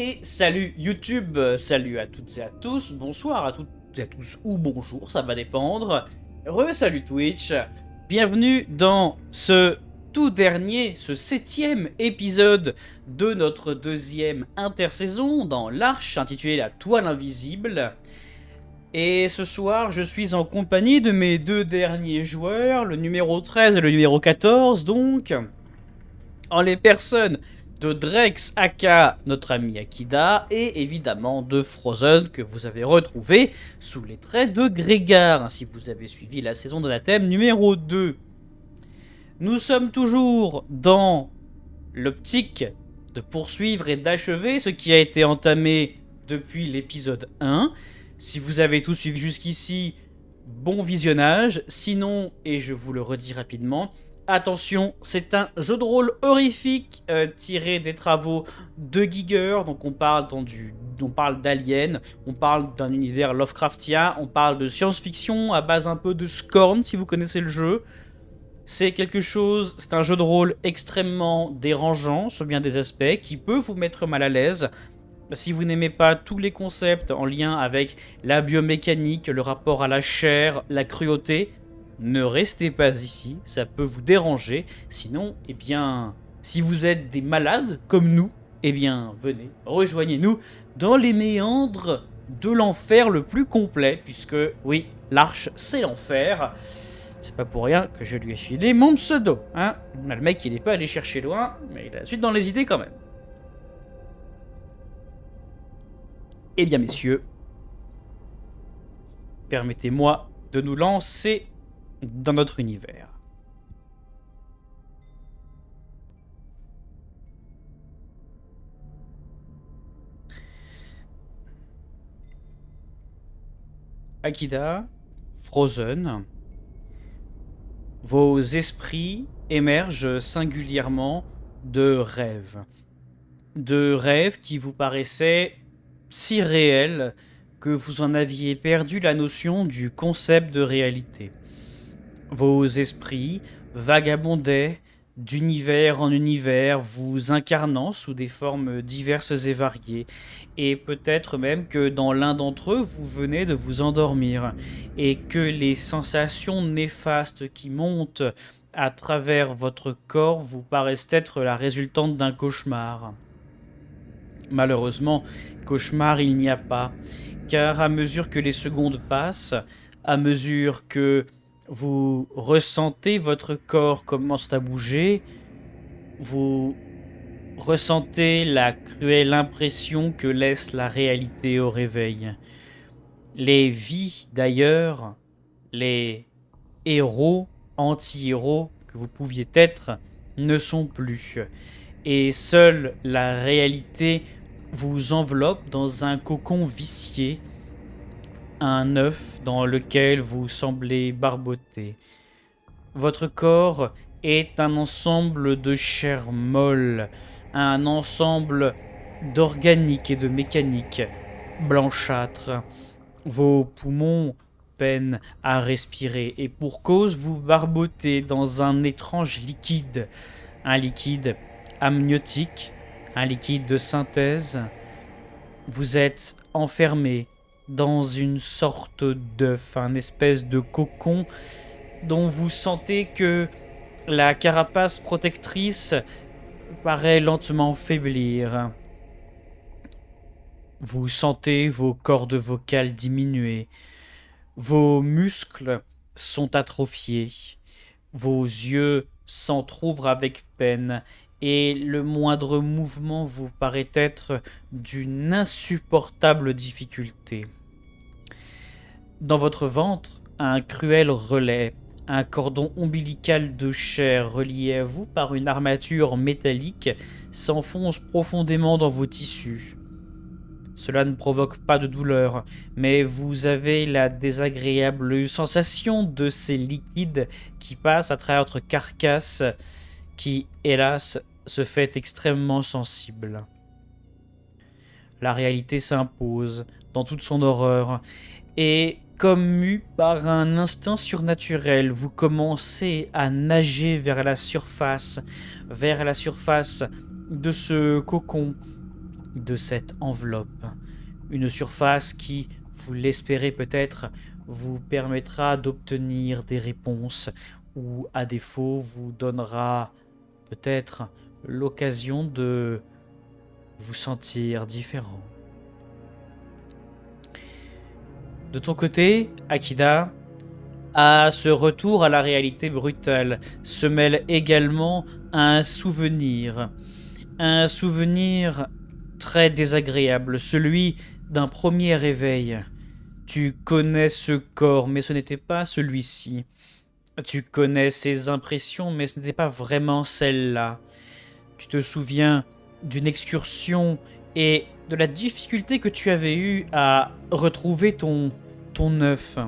Et salut YouTube, salut à toutes et à tous, bonsoir à toutes et à tous, ou bonjour, ça va dépendre. Salut Twitch, bienvenue dans ce tout dernier, ce 7e épisode de notre deuxième intersaison dans l'Arche, intitulée La Toile Invisible. Et ce soir, je suis en compagnie de mes deux derniers joueurs, le numéro 13 et le numéro 14, donc, en les personnes de Drex aka notre ami Akida, et évidemment de Frozen que vous avez retrouvé sous les traits de Grégard, si vous avez suivi la saison de la thème numéro 2. Nous sommes toujours dans l'optique de poursuivre et d'achever ce qui a été entamé depuis l'épisode 1. Si vous avez tout suivi jusqu'ici, bon visionnage. Sinon, et je vous le redis rapidement, attention, c'est un jeu de rôle horrifique tiré des travaux de Giger. Donc on parle d'aliens, on parle d'un univers Lovecraftien, on parle de science-fiction à base un peu de Scorn si vous connaissez le jeu. C'est un jeu de rôle extrêmement dérangeant sur bien des aspects qui peut vous mettre mal à l'aise. Si vous n'aimez pas tous les concepts en lien avec la biomécanique, le rapport à la chair, la cruauté, ne restez pas ici, ça peut vous déranger. Sinon, si vous êtes des malades comme nous, venez, rejoignez-nous dans les méandres de l'enfer le plus complet, puisque, oui, l'Arche, c'est l'enfer. C'est pas pour rien que je lui ai filé mon pseudo, hein. Le mec, il n'est pas allé chercher loin, mais il a la suite dans les idées quand même. Eh bien, messieurs, permettez-moi de nous lancer dans notre univers. Akida, Frozen, vos esprits émergent singulièrement de rêves. De rêves qui vous paraissaient si réels que vous en aviez perdu la notion du concept de réalité. Vos esprits vagabondaient d'univers en univers, vous incarnant sous des formes diverses et variées. Et peut-être même que dans l'un d'entre eux, vous venez de vous endormir, et que les sensations néfastes qui montent à travers votre corps vous paraissent être la résultante d'un cauchemar. Malheureusement, cauchemar il n'y a pas, car à mesure que les secondes passent, à mesure que vous ressentez votre corps commence à bouger, vous ressentez la cruelle impression que laisse la réalité au réveil. Les vies d'ailleurs, les héros, anti-héros que vous pouviez être, ne sont plus. Et seule la réalité vous enveloppe dans un cocon vicié, un œuf dans lequel vous semblez barboter. Votre corps est un ensemble de chair molle, un ensemble d'organique et de mécanique blanchâtre. Vos poumons peinent à respirer et pour cause vous barbotez dans un étrange liquide, un liquide amniotique, un liquide de synthèse. Vous êtes enfermé dans une sorte d'œuf, un espèce de cocon dont vous sentez que la carapace protectrice paraît lentement faiblir. Vous sentez vos cordes vocales diminuer, vos muscles sont atrophiés, vos yeux s'entr'ouvrent avec peine, et le moindre mouvement vous paraît être d'une insupportable difficulté. Dans votre ventre, un cruel relais, un cordon ombilical de chair relié à vous par une armature métallique, s'enfonce profondément dans vos tissus. Cela ne provoque pas de douleur, mais vous avez la désagréable sensation de ces liquides qui passent à travers votre carcasse, qui, hélas, se fait extrêmement sensible. La réalité s'impose dans toute son horreur, et comme mu par un instinct surnaturel, vous commencez à nager vers la surface de ce cocon, de cette enveloppe. Une surface qui, vous l'espérez peut-être, vous permettra d'obtenir des réponses ou, à défaut, vous donnera peut-être l'occasion de vous sentir différent. De ton côté, Akida, à ce retour à la réalité brutale se mêle également un souvenir très désagréable, celui d'un premier réveil. Tu connais ce corps, mais ce n'était pas celui-ci. Tu connais ses impressions, mais ce n'était pas vraiment celle-là. Tu te souviens d'une excursion et de la difficulté que tu avais eue à retrouver ton œuf.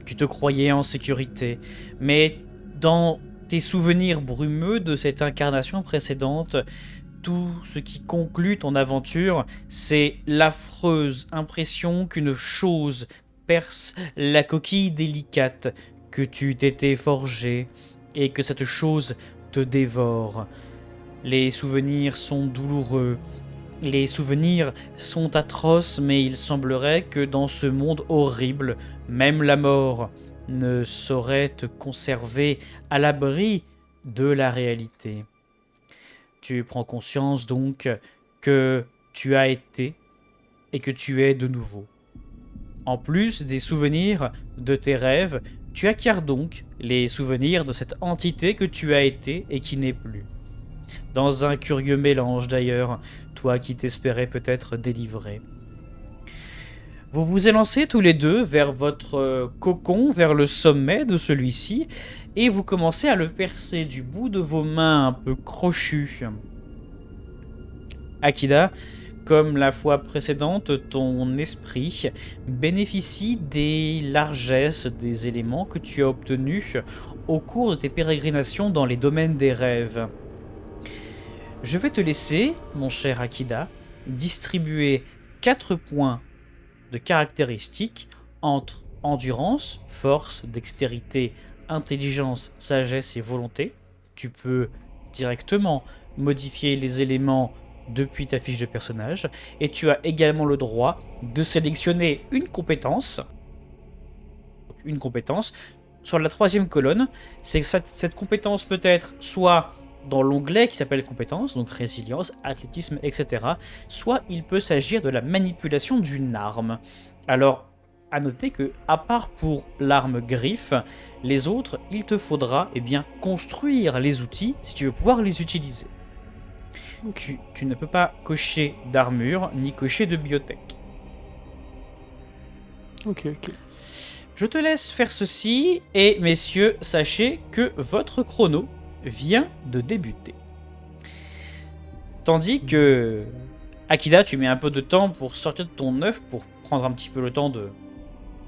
Tu te croyais en sécurité, mais dans tes souvenirs brumeux de cette incarnation précédente, tout ce qui conclut ton aventure, c'est l'affreuse impression qu'une chose perce la coquille délicate que tu t'étais forgée et que cette chose te dévore. Les souvenirs sont douloureux, les souvenirs sont atroces, mais il semblerait que dans ce monde horrible, même la mort ne saurait te conserver à l'abri de la réalité. Tu prends conscience donc que tu as été et que tu es de nouveau. En plus des souvenirs de tes rêves, tu acquiers donc les souvenirs de cette entité que tu as été et qui n'est plus. Dans un curieux mélange d'ailleurs, toi qui t'espérais peut-être délivrer. Vous vous élancez tous les deux vers votre cocon, vers le sommet de celui-ci, et vous commencez à le percer du bout de vos mains un peu crochues. Akida, comme la fois précédente, ton esprit bénéficie des largesses des éléments que tu as obtenus au cours de tes pérégrinations dans les domaines des rêves. Je vais te laisser, mon cher Akida, distribuer 4 points de caractéristiques entre endurance, force, dextérité, intelligence, sagesse et volonté. Tu peux directement modifier les éléments depuis ta fiche de personnage et tu as également le droit de sélectionner une compétence sur la 3e colonne. C'est que cette compétence peut être soit dans l'onglet qui s'appelle compétences, donc résilience, athlétisme, etc. Soit il peut s'agir de la manipulation d'une arme. Alors, à noter que, à part pour l'arme griffe, les autres, il te faudra construire les outils si tu veux pouvoir les utiliser. Tu ne peux pas cocher d'armure, ni cocher de biotech. Ok. Je te laisse faire ceci, et messieurs, sachez que votre chrono vient de débuter. Tandis que Akida, tu mets un peu de temps pour sortir de ton œuf, pour prendre un petit peu le temps de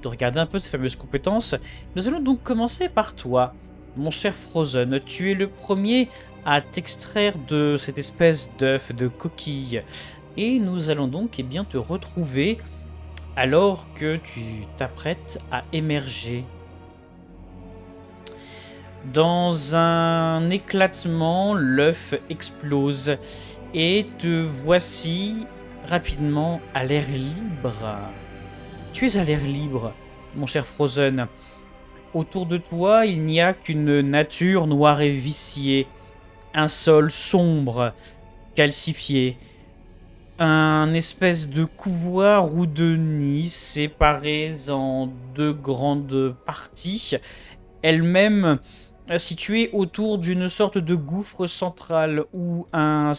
regarder un peu ces fameuses compétences. Nous allons donc commencer par toi, mon cher Frozen. Tu es le premier à t'extraire de cette espèce d'œuf, de coquille. Et nous allons donc te retrouver alors que tu t'apprêtes à émerger. Dans un éclatement, l'œuf explose et te voici rapidement à l'air libre. Tu es à l'air libre, mon cher Frozen. Autour de toi, il n'y a qu'une nature noire et viciée, un sol sombre, calcifié, un espèce de couloir ou de nid séparés en 2 grandes parties, elles-mêmes situées autour d'une sorte de gouffre central où un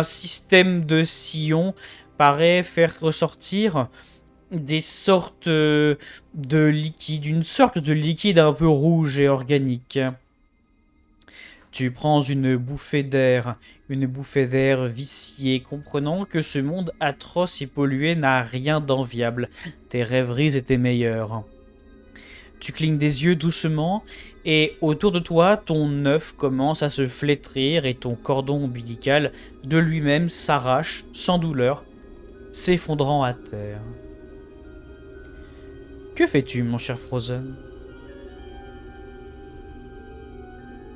système de sillons paraît faire ressortir des sortes de liquide, une sorte de liquide un peu rouge et organique. Tu prends une bouffée d'air viciée, comprenant que ce monde atroce et pollué n'a rien d'enviable. Tes rêveries étaient meilleures. Tu clignes des yeux doucement, et autour de toi, ton œuf commence à se flétrir et ton cordon ombilical de lui-même s'arrache sans douleur, s'effondrant à terre. Que fais-tu, mon cher Frozen ?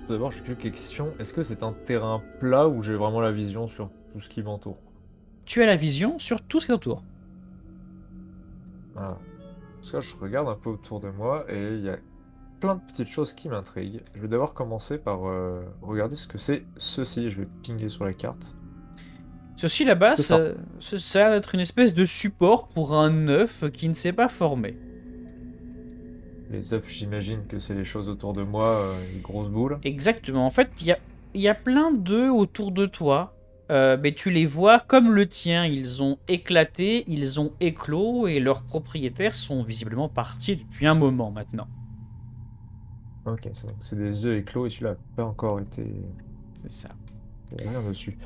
Tout d'abord, j'ai quelques questions. Est-ce que c'est un terrain plat où j'ai vraiment la vision sur tout ce qui m'entoure? Tu as la vision sur tout ce qui t'entoure. Voilà. Parce que là, je regarde un peu autour de moi et il y a plein de petites choses qui m'intriguent. Je vais d'abord commencer par regarder ce que c'est ceci. Je vais pinguer sur la carte. Ceci là-bas, C'est ça. ça a l'air d'être une espèce de support pour un œuf qui ne s'est pas formé. Les œufs, j'imagine que c'est les choses autour de moi, les grosses boules. Exactement. En fait, il y a plein d'œufs autour de toi. Mais tu les vois comme le tien. Ils ont éclaté, ils ont éclos et leurs propriétaires sont visiblement partis depuis un moment maintenant. Ok, donc c'est des œufs éclos et celui-là n'a pas encore été... C'est ça. Il y a rien dessus.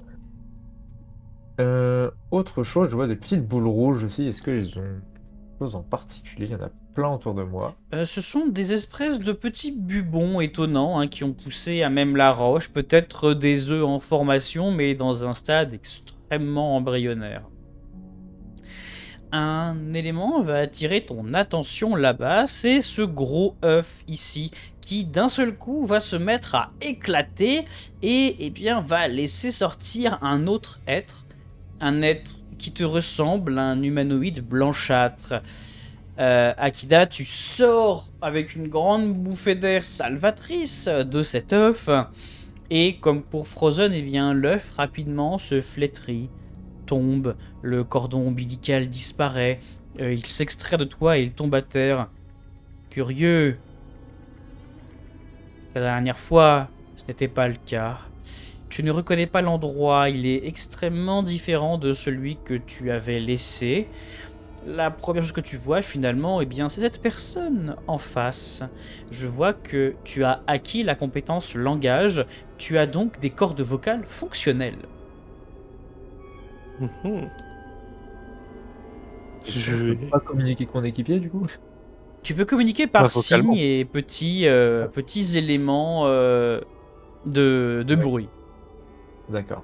Autre chose, je vois des petites boules rouges aussi. Est-ce qu'ils ont quelque chose en particulier? Il y en a plein autour de moi. Ce sont des espèces de petits bubons étonnants qui ont poussé à même la roche. Peut-être des œufs en formation, mais dans un stade extrêmement embryonnaire. Un élément va attirer ton attention là-bas, c'est ce gros œuf ici, qui d'un seul coup va se mettre à éclater et eh bien, va laisser sortir un autre être, un être qui te ressemble, un humanoïde blanchâtre. Akida, tu sors avec une grande bouffée d'air salvatrice de cet œuf, et comme pour Frozen, eh bien, l'œuf rapidement se flétrit, tombe, le cordon ombilical disparaît, il s'extrait de toi et il tombe à terre. Curieux, la dernière fois, ce n'était pas le cas. Tu ne reconnais pas l'endroit, il est extrêmement différent de celui que tu avais laissé. La première chose que tu vois finalement, eh bien, c'est cette personne en face. Je vois que tu as acquis la compétence langage, tu as donc des cordes vocales fonctionnelles. Mhm. Question, Je je peux vais. pas communiquer avec mon équipier du coup? Tu peux communiquer Bah, par signes vocalement. et petits éléments de Ouais, bruit. d'accord.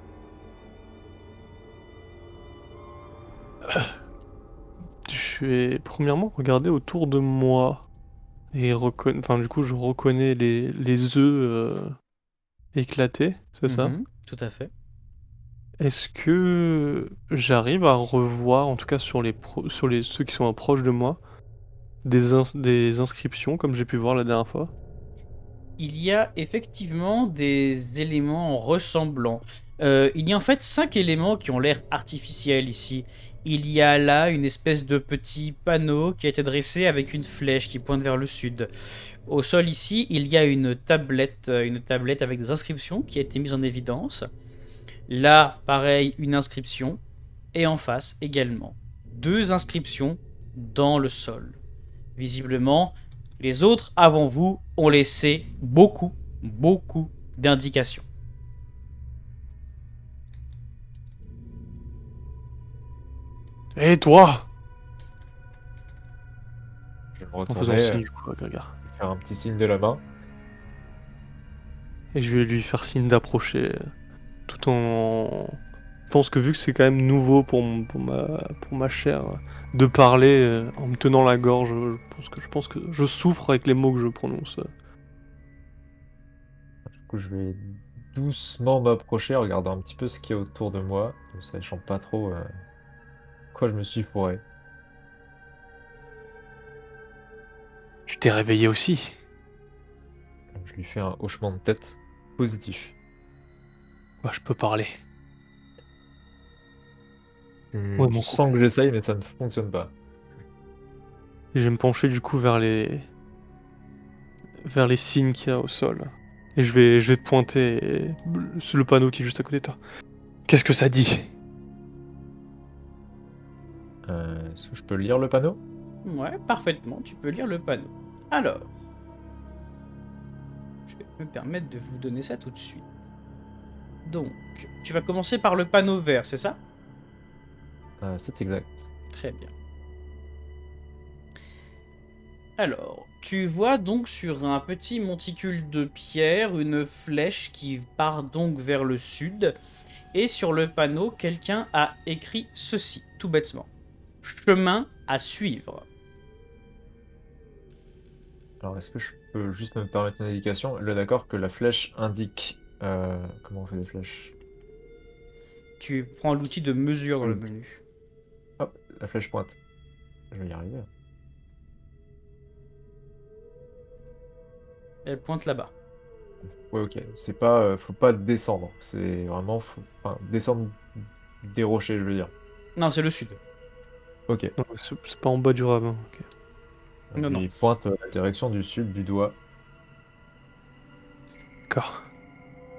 Je vais premièrement regarder autour de moi et enfin, du coup, je reconnais les œufs éclatés, c'est ça? Tout à fait. Est-ce que j'arrive à revoir, en tout cas sur ceux qui sont proches de moi, des inscriptions comme j'ai pu voir la dernière fois? Il y a effectivement des éléments ressemblants. Il y a en fait 5 éléments qui ont l'air artificiels ici. Il y a là une espèce de petit panneau qui a été dressé avec une flèche qui pointe vers le sud. Au sol ici, il y a une tablette avec des inscriptions qui a été mise en évidence. Là, pareil, une inscription. Et en face également, 2 inscriptions dans le sol. Visiblement, les autres avant vous ont laissé beaucoup d'indications. Hé toi! Je vais me En faisant retourner, signe du coup à Grégar. faire un petit signe de la main. Et je vais lui faire signe d'approcher tout en. Je pense que vu que c'est quand même nouveau pour ma chair de parler en me tenant la gorge, je pense que je souffre avec les mots que je prononce. Du coup, je vais doucement m'approcher, regarder un petit peu ce qu'il y a autour de moi, ne sachant pas trop quoi je me suis fourré. Tu t'es réveillé aussi. Je lui fais un hochement de tête positif. Bah, je peux parler. Ouais, Je mon sens coco. que j'essaye, mais ça ne fonctionne pas. Et je vais me pencher du coup vers les signes qu'il y a au sol. Et je vais te pointer sur le panneau qui est juste à côté de toi. Qu'est-ce que ça dit? Est-ce que je peux lire le panneau? Ouais, parfaitement, tu peux lire le panneau. Alors, je vais me permettre de vous donner ça tout de suite. Donc, tu vas commencer par le panneau vert, c'est ça? C'est exact. Très bien. Alors, tu vois donc sur un petit monticule de pierre une flèche qui part donc vers le sud. Et sur le panneau, quelqu'un a écrit ceci, tout bêtement. Chemin à suivre. Alors, est-ce que je peux juste me permettre une indication? Là, d'accord que la flèche indique... comment on fait des flèches? Tu prends l'outil de mesure dans le Oui. menu. Hop, la flèche pointe. Je vais y arriver. Elle pointe là-bas. Ouais, ok. C'est pas... faut pas descendre. C'est vraiment... Enfin, descendre des rochers, je veux dire. Non, c'est le sud. Ok. Non, c'est pas en bas du ravin. Ok. Non, non. Il pointe la direction du sud du doigt. D'accord.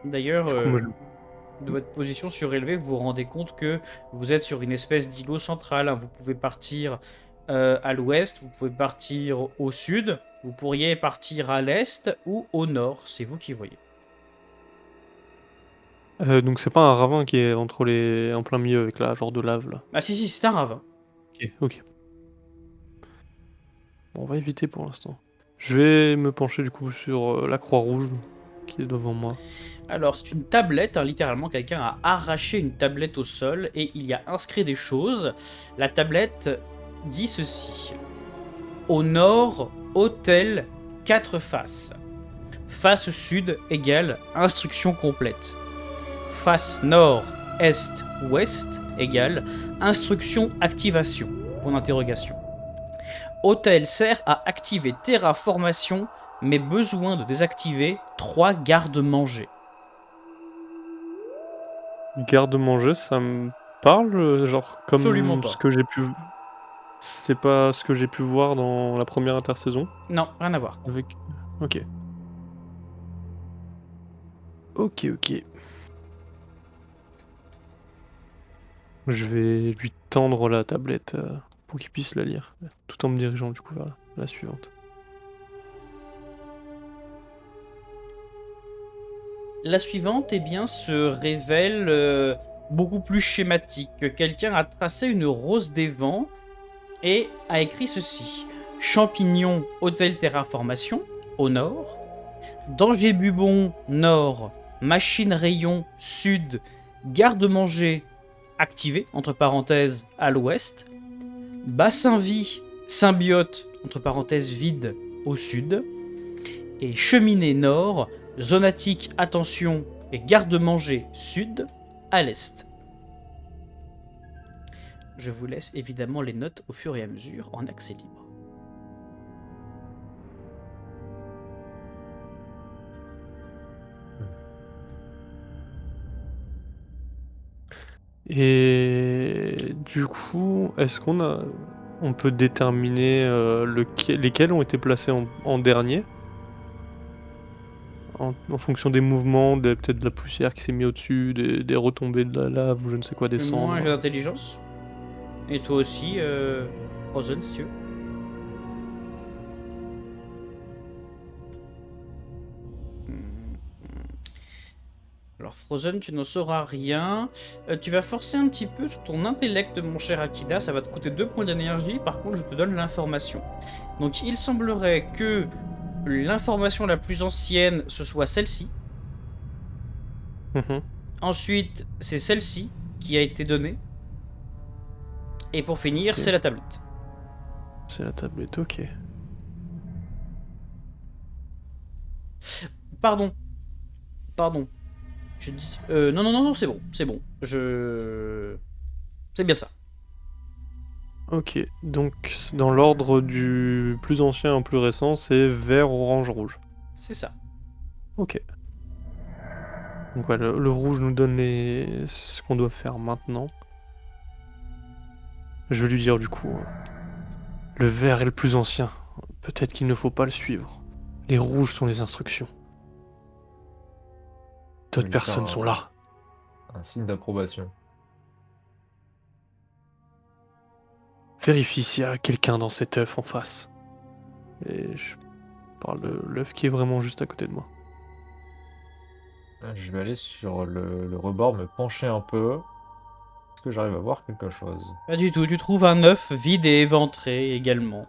D'ailleurs, Du coup, moi, de votre position surélevée, vous vous rendez compte que vous êtes sur une espèce d'îlot central, hein. Vous pouvez partir à l'ouest, vous pouvez partir au sud, vous pourriez partir à l'est ou au nord, c'est vous qui voyez. donc c'est pas un ravin qui est en plein milieu avec la genre de lave là. Ah si, c'est un ravin. Ok, ok. Bon, on va éviter pour l'instant. Je vais me pencher du coup sur la croix rouge qui est devant moi. Alors, c'est une tablette, hein, littéralement, quelqu'un a arraché une tablette au sol et il y a inscrit des choses. La tablette dit ceci. Au nord, hôtel 4 faces. Face sud égale instruction complète. Face nord, est, ouest égale instruction activation. Point d'interrogation. Hôtel sert à activer terraformation, mais besoin de désactiver 3 gardes-manger. Garde-manger, ça me parle, genre Absolument comme pas. ce que j'ai pu. C'est pas ce que j'ai pu voir dans la première intersaison Non, rien à voir. avec. Ok. Ok, ok. Je vais lui tendre la tablette pour qu'il puisse la lire, tout en me dirigeant du coup vers la suivante. La suivante, eh bien, se révèle beaucoup plus schématique. Quelqu'un a tracé une rose des vents et a écrit ceci. Champignons, hôtel terraformation, au nord. Danger bubon, nord. Machine rayon, sud. Garde-manger, activé, entre parenthèses, à l'ouest. Bassin vie, symbiote, entre parenthèses, vide, au sud. Et cheminée nord, zonatique, attention, et garde-manger, sud, à l'est. Je vous laisse évidemment les notes au fur et à mesure en accès libre. Et du coup, est-ce on peut déterminer lesquels ont été placés en dernier en fonction des mouvements, peut-être de la poussière qui s'est mise au-dessus, des retombées de la lave ou je ne sais quoi Fais-moi un descendre. jeu d'intelligence. Et toi aussi, Frozen, si tu veux. Alors Frozen, tu n'en sauras rien. Tu vas forcer un petit peu sur ton intellect, mon cher Akida. Ça va te coûter 2 points d'énergie. Par contre, je te donne l'information. Donc il semblerait que l'information la plus ancienne, ce soit celle-ci. Mhm. Ensuite, c'est celle-ci qui a été donnée. Et pour finir, Ok. c'est la tablette. C'est la tablette, ok. Pardon. Pardon. Je dis... non, non, non, non, c'est bon. C'est bon. C'est bien ça. Ok, donc dans l'ordre du plus ancien au plus récent, c'est vert, orange, rouge. C'est ça. Ok. Donc ouais, le rouge nous donne ce qu'on doit faire maintenant. Je vais lui dire du coup, le vert est le plus ancien. Peut-être qu'il ne faut pas le suivre. Les rouges sont les instructions. D'autres Oui, personnes faire sont là. un signe d'approbation. Vérifie s'il y a quelqu'un dans cet œuf en face. Et je parle de l'œuf qui est vraiment juste à côté de moi. Je vais aller sur le rebord, me pencher un peu. Est-ce que j'arrive à voir quelque chose? Pas du tout. Tu trouves un œuf vide et éventré également.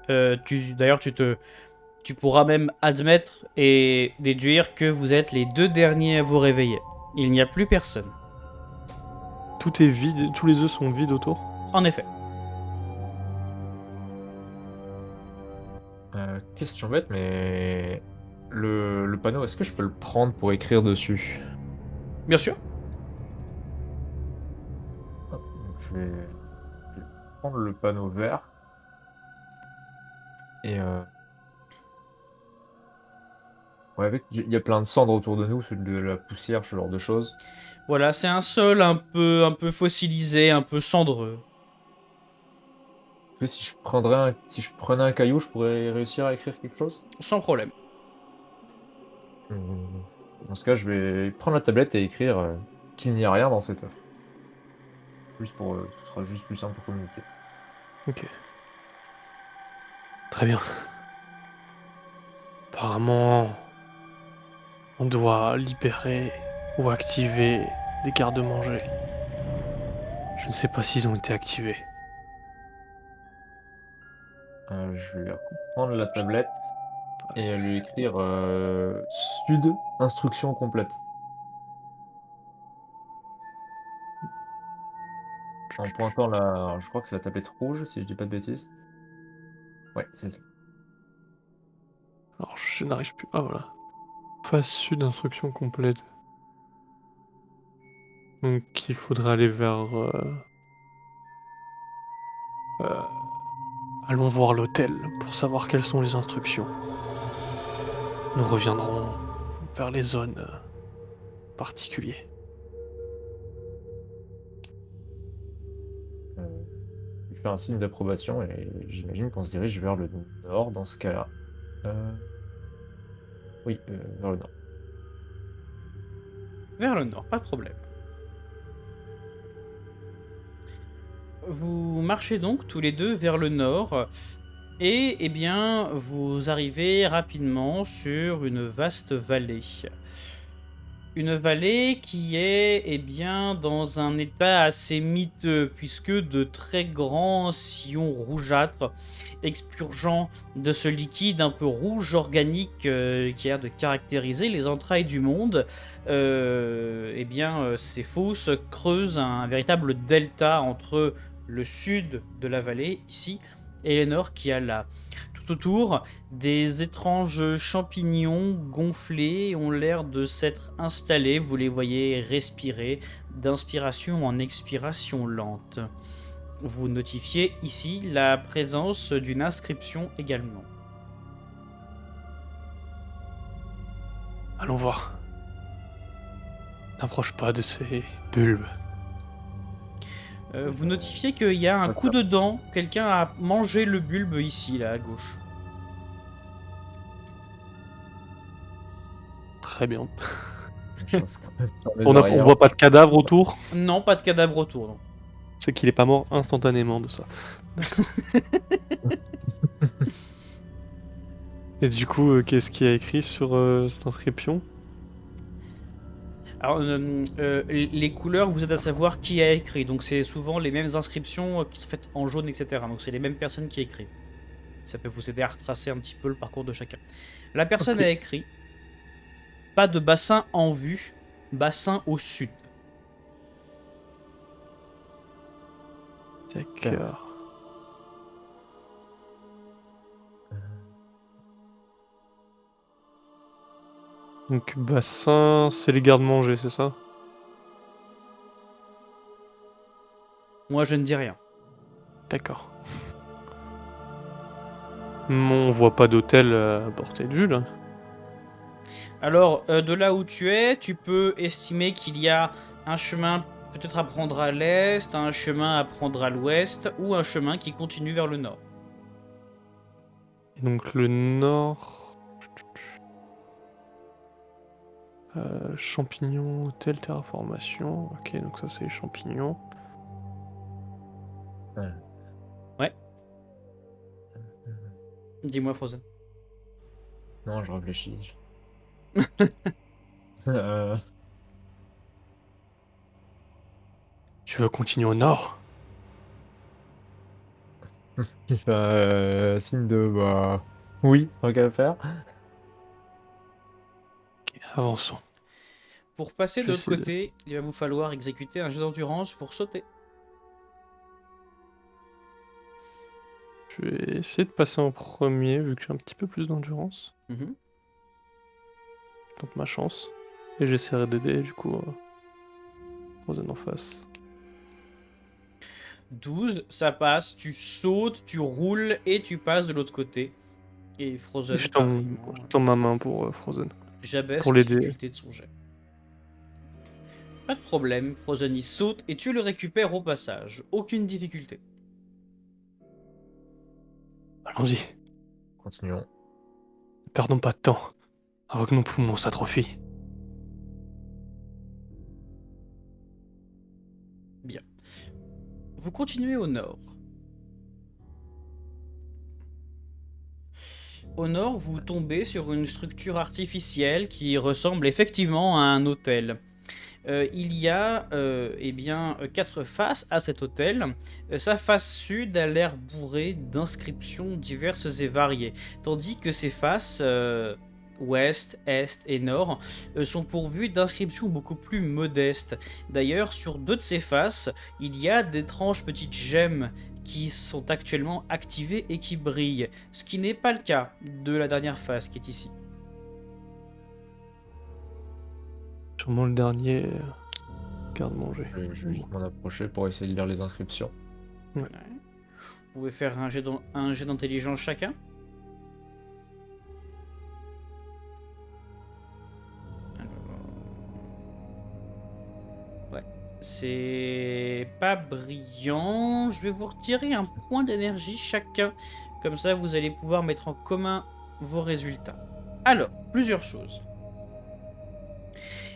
D'ailleurs, tu pourras même admettre et déduire que vous êtes les 2 derniers à vous réveiller. Il n'y a plus personne. Tout est vide, tous les œufs sont vides autour. En effet. Question bête, mais le panneau, est-ce que je peux le prendre pour écrire dessus? Bien sûr. Donc, je vais prendre le panneau vert et ouais, il y a plein de cendres autour de nous, de la poussière, ce genre de choses. Voilà, c'est un sol un peu fossilisé, un peu cendreux. Est-ce que si je prenais un caillou, je pourrais réussir à écrire quelque chose? Sans problème. Hum, Dans ce cas, je vais prendre la tablette et écrire qu'il n'y a rien dans cette œuvre. Ce sera juste plus simple pour communiquer. Ok. Très bien. Apparemment, on doit libérer ou activer des garde-manger. Je ne sais pas s'ils ont été activés. Je vais prendre la tablette Pas et lui réussi. écrire Sud, instruction complète. En pointant je crois que c'est la tablette rouge, si je dis pas de bêtises. Ouais, c'est ça. Alors, je n'arrive plus. Ah voilà. Phase sud, instruction complète. Donc, il faudrait aller vers. Euh, allons voir l'hôtel pour savoir quelles sont les instructions. Nous reviendrons vers les zones particulières. Euh, je fais un signe d'approbation et j'imagine qu'on se dirige vers le nord dans ce cas-là. Euh, oui, vers le nord. Vers le nord, pas de problème. Vous marchez donc tous les deux vers le nord et eh bien vous arrivez rapidement sur une vaste vallée. Une vallée qui est eh bien dans un état assez miteux puisque de très grands sillons rougeâtres expurgeant de ce liquide un peu rouge organique qui a l'air de caractériser les entrailles du monde, eh bien ces fosses creusent un véritable delta entre le sud de la vallée ici et le nord qui a là. Tout autour, des étranges champignons gonflés ont l'air de s'être installés. Vous les voyez respirer d'inspiration en expiration lente. Vous notifiez ici la présence d'une inscription également. Allons voir. N'approche pas de ces bulbes. Vous notifiez qu'il y a un coup de dent. Quelqu'un a mangé le bulbe ici, là, à gauche. Très bien. Je pense qu'on peut fermer On derrière. voit pas de cadavre autour. Non, pas de cadavre autour, non. C'est qu'il est pas mort instantanément de ça. Et du coup, qu'est-ce qu'il y a écrit sur cette inscription? Alors, les couleurs vous aident à savoir qui a écrit. Donc, c'est souvent les mêmes inscriptions qui sont faites en jaune, etc. Donc, c'est les mêmes personnes qui écrivent. Ça peut vous aider à retracer un petit peu le parcours de chacun. La personne Ok. a écrit pas de bassin en vue, bassin au sud. D'accord. Donc bassin, c'est les gardes-manger, c'est ça? Moi, je ne dis rien. D'accord. On voit pas d'hôtel à portée de vue là. Alors, de là où tu es, tu peux estimer qu'il y a un chemin peut-être à prendre à l'est, un chemin à prendre à l'ouest, ou un chemin qui continue vers le nord. Et donc le nord. Champignons, hôtel, terraformation. Ok, donc ça c'est les champignons. Ouais. Dis-moi, Frozen. Non, je réfléchis. Euh, Tu veux continuer au nord? Il fait signe de bah oui, tant qu'à faire. Ok, avançons. Pour passer Je de vais l'autre essayer de... côté, il va vous falloir exécuter un jet d'endurance pour sauter. Je vais essayer de passer en premier vu que j'ai un petit peu plus d'endurance. Mhm. Je tente ma chance. Et j'essaierai d'aider du coup Frozen en face. 12, ça passe, tu sautes, tu roules et tu passes de l'autre côté. Et Et Frozen, je pareillement, tends ma main pour Frozen. j'abaisse Pour la l'aider. difficulté de son jet. Pas de problème, Frozen il saute et tu le récupères au passage. Aucune difficulté. Allons-y, Continuons. ne perdons pas de temps avant que nos poumons s'atrophient. Bien. Vous continuez au nord. Au nord, vous tombez sur une structure artificielle qui ressemble effectivement à un hôtel. Il y a eh bien, 4 faces à cet hôtel. Sa face sud a l'air bourrée d'inscriptions diverses et variées, tandis que ses faces ouest, est et nord sont pourvues d'inscriptions beaucoup plus modestes. D'ailleurs, sur 2 de ses faces, il y a d'étranges petites gemmes qui sont actuellement activées et qui brillent, ce qui n'est pas le cas de la dernière face qui est ici. Sûrement le dernier garde-manger. Je vais vite m'en approcher pour essayer de lire les inscriptions. Ouais. Vous pouvez faire un jet d'intelligence chacun. Ouais. C'est pas brillant. Je vais vous retirer un point d'énergie chacun. Comme ça, vous allez pouvoir mettre en commun vos résultats. Alors, plusieurs choses.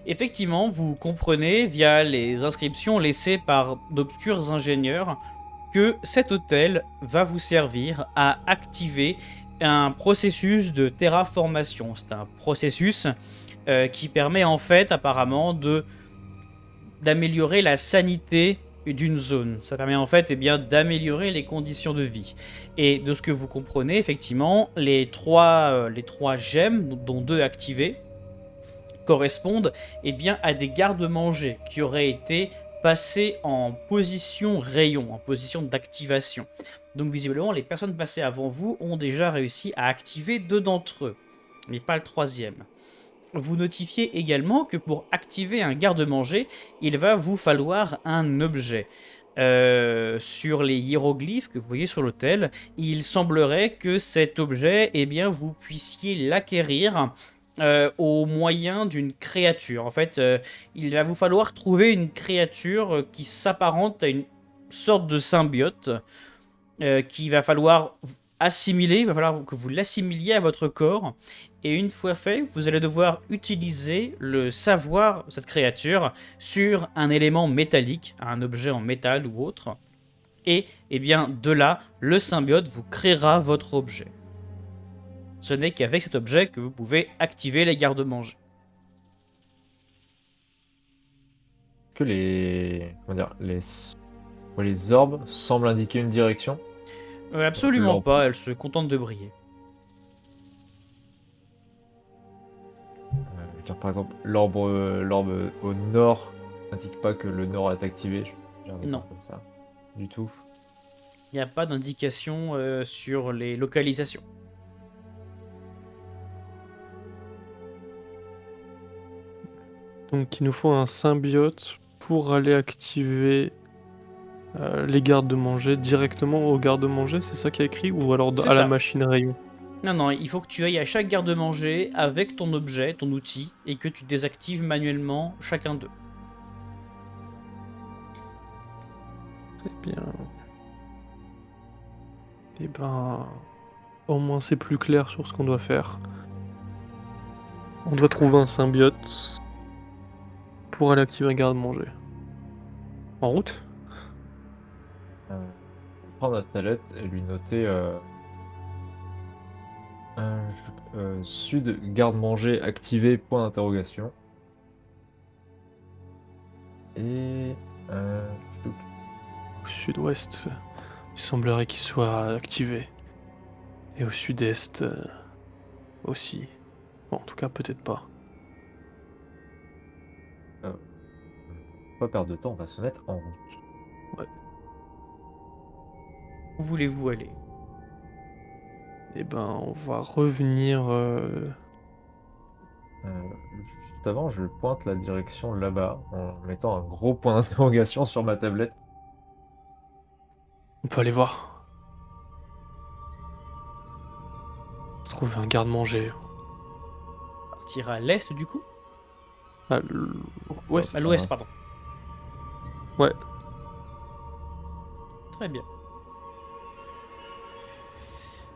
Effectivement, vous comprenez via les inscriptions laissées par d'obscurs ingénieurs que cet hôtel va vous servir à activer un processus de terraformation. C'est un processus qui permet en fait apparemment d'améliorer la sanité d'une zone. Ça permet en fait d'améliorer les conditions de vie. Et de ce que vous comprenez, effectivement, les trois gemmes, dont 2 activées, correspondent à des garde-manger qui auraient été passés en position rayon, en position d'activation. Donc visiblement, les personnes passées avant vous ont déjà réussi à activer 2 d'entre eux, mais pas le 3e. Vous notifiez également que pour activer un garde-manger, il va vous falloir un objet. Sur les hiéroglyphes que vous voyez sur l'autel, il semblerait que cet objet, vous puissiez l'acquérir au moyen d'une créature. En fait, il va vous falloir trouver une créature qui s'apparente à une sorte de symbiote qu'il va falloir assimiler, il va falloir que vous l'assimiliez à votre corps. Et une fois fait, vous allez devoir utiliser le savoir de cette créature sur un élément métallique, un objet en métal ou autre. Et de là, le symbiote vous créera votre objet. Ce n'est qu'avec cet objet que vous pouvez activer les garde-manger. Est-ce que les orbes semblent indiquer une direction? Absolument pas, elle se contente de briller. Car par exemple, l'orbe au nord n'indique pas que le nord est activé. J'ai un dessin Non. comme ça. Du tout. Il n'y a pas d'indication sur les localisations. Donc il nous faut un symbiote pour aller activer les garde-manger directement au garde-manger, c'est ça qui est écrit? Ou alors C'est à la ça. machine rayon? Non, il faut que tu ailles à chaque garde-manger avec ton objet, ton outil, et que tu désactives manuellement chacun d'eux. Très bien. Et ben, au moins c'est plus clair sur ce qu'on doit faire. On doit trouver un symbiote pour aller activer un garde-manger. En route? Prendre notre tablette et lui noter sud garde-manger activé point d'interrogation. Et Au sud-ouest, il semblerait qu'il soit activé. Et au sud-est aussi. Bon, en tout cas, peut-être pas. pas perdre de temps, on va se mettre en route. Où voulez-vous aller? Eh ben, on va revenir. Juste avant, je pointe la direction là-bas en mettant un gros point d'interrogation sur ma tablette. On peut aller voir. Trouver un garde-manger. Partir à l'est du coup. À À l'ouest. l'ouest, pardon. Ouais. Très bien.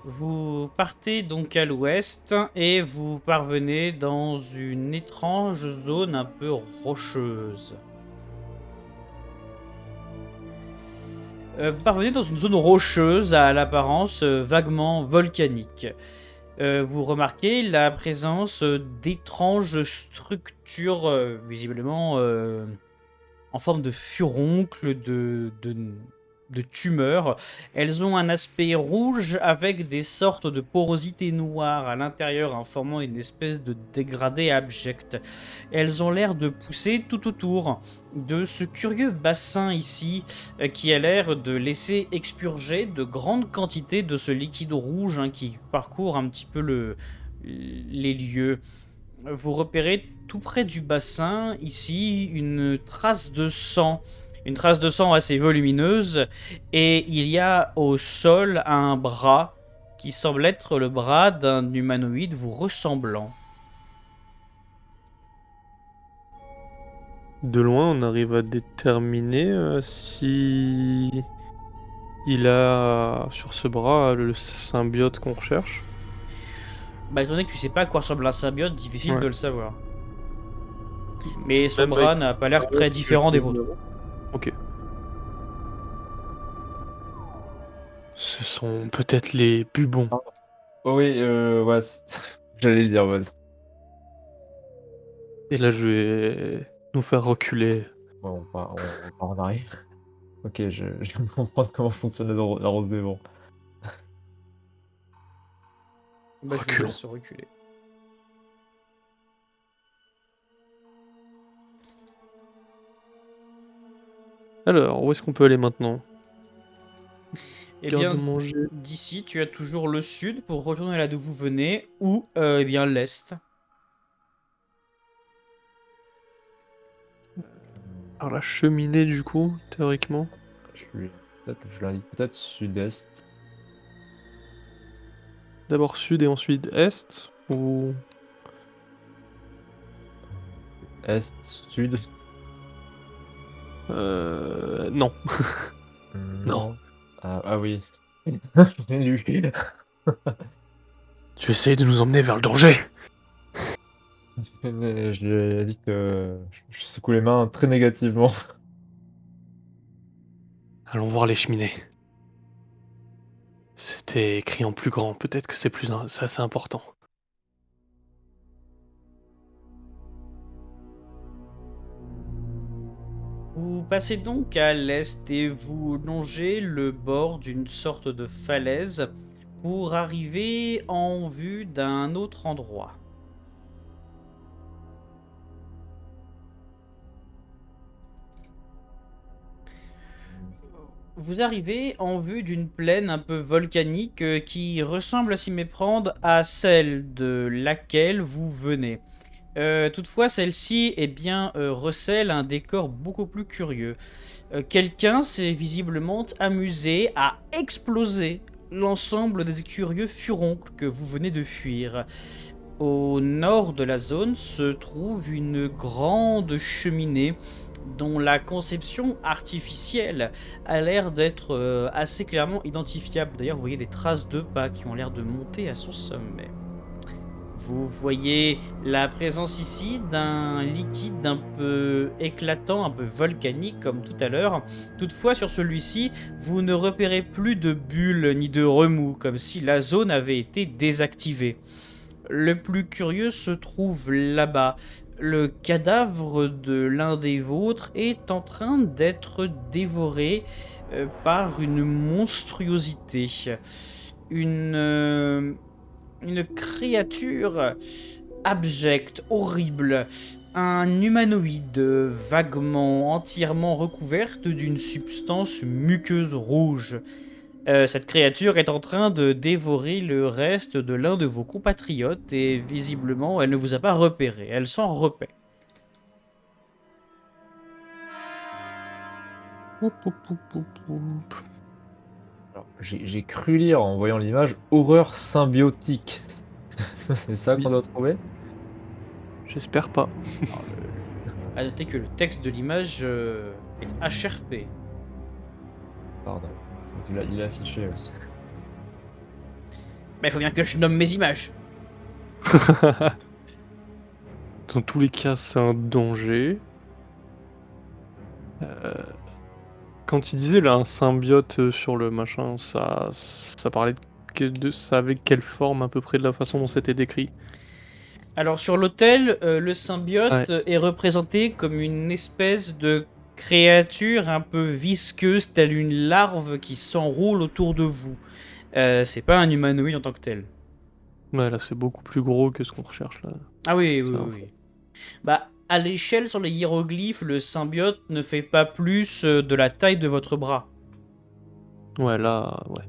Vous partez donc à l'ouest et vous parvenez dans une étrange zone un peu rocheuse. Vous parvenez dans une zone rocheuse à l'apparence vaguement volcanique. Vous remarquez la présence d'étranges structures, visiblement en forme de furoncles, de tumeurs. Elles ont un aspect rouge avec des sortes de porosités noires à l'intérieur, en formant une espèce de dégradé abject. Elles ont l'air de pousser tout autour de ce curieux bassin ici, qui a l'air de laisser expurger de grandes quantités de ce liquide rouge, hein, qui parcourt un petit peu les lieux. Vous repérez tout près du bassin, ici, une trace de sang. Une trace de sang assez volumineuse. Et il y a au sol un bras qui semble être le bras d'un humanoïde vous ressemblant. De loin, on arrive à déterminer si il a sur ce bras le symbiote qu'on recherche. Bah, étant donné que tu sais pas à quoi ressemble un symbiote, difficile Ouais. de le savoir. Mais son Même bras avec- n'a pas l'air très différent des vôtres. Ok. Ce sont peut-être les bubons. Oh oui, ouais, j'allais le dire, ouais. Et là, je vais nous faire reculer. Ouais, on part en arrière. Ok, je viens de comprendre comment fonctionne la rose des vents. Bah, je vous Reculons. laisse reculer. Alors, où est-ce qu'on peut aller maintenant? Eh bien, Garde-manger. d'ici, tu as toujours le sud pour retourner là d'où vous venez, ou eh bien l'est. Par la cheminée, du coup, théoriquement. Je l'indique peut-être sud-est. D'abord sud et ensuite est. Ou. Est, sud. Non. Non. Ah oui. J'ai lu. Tu essayes de nous emmener vers le danger. Je lui ai dit que je secoue les mains très négativement. Allons voir les cheminées. C'était écrit en plus grand. Peut-être que c'est assez important. Vous passez donc à l'est et vous longez le bord d'une sorte de falaise pour arriver en vue d'un autre endroit. Vous arrivez en vue d'une plaine un peu volcanique qui ressemble à s'y méprendre à celle de laquelle vous venez. Toutefois, celle-ci recèle un décor beaucoup plus curieux. Quelqu'un s'est visiblement amusé à exploser l'ensemble des curieux furoncles que vous venez de fuir. Au nord de la zone se trouve une grande cheminée dont la conception artificielle a l'air d'être assez clairement identifiable. D'ailleurs, vous voyez des traces de pas qui ont l'air de monter à son sommet. Vous voyez la présence ici d'un liquide un peu éclatant, un peu volcanique comme tout à l'heure. Toutefois, sur celui-ci, vous ne repérez plus de bulles ni de remous, comme si la zone avait été désactivée. Le plus curieux se trouve là-bas. Le cadavre de l'un des vôtres est en train d'être dévoré par une monstruosité. Une créature abjecte, horrible. Un humanoïde vaguement, entièrement recouverte d'une substance muqueuse rouge. Cette créature est en train de dévorer le reste de l'un de vos compatriotes et visiblement elle ne vous a pas repéré, elle s'en repaît. Poup, poup, poup, poup, poup. Alors, j'ai cru lire en voyant l'image horreur symbiotique. C'est ça Oui. qu'on doit trouver? J'espère pas. À noter que le texte de l'image est HRP. Pardon. Il a affiché aussi. Mais il faut bien que je nomme mes images. Dans tous les cas, c'est un danger. Quand il disait là un symbiote sur le machin, ça parlait ça avait quelle forme à peu près de la façon dont c'était décrit? Alors sur l'autel, le symbiote Ouais. est représenté comme une espèce de créature un peu visqueuse, telle une larve qui s'enroule autour de vous. C'est pas un humanoïde en tant que tel. Ouais, là c'est beaucoup plus gros que ce qu'on recherche là. Ah oui, oui, Ça, oui. Bah, à l'échelle sur les hiéroglyphes, le symbiote ne fait pas plus de la taille de votre bras. Ouais, là, ouais.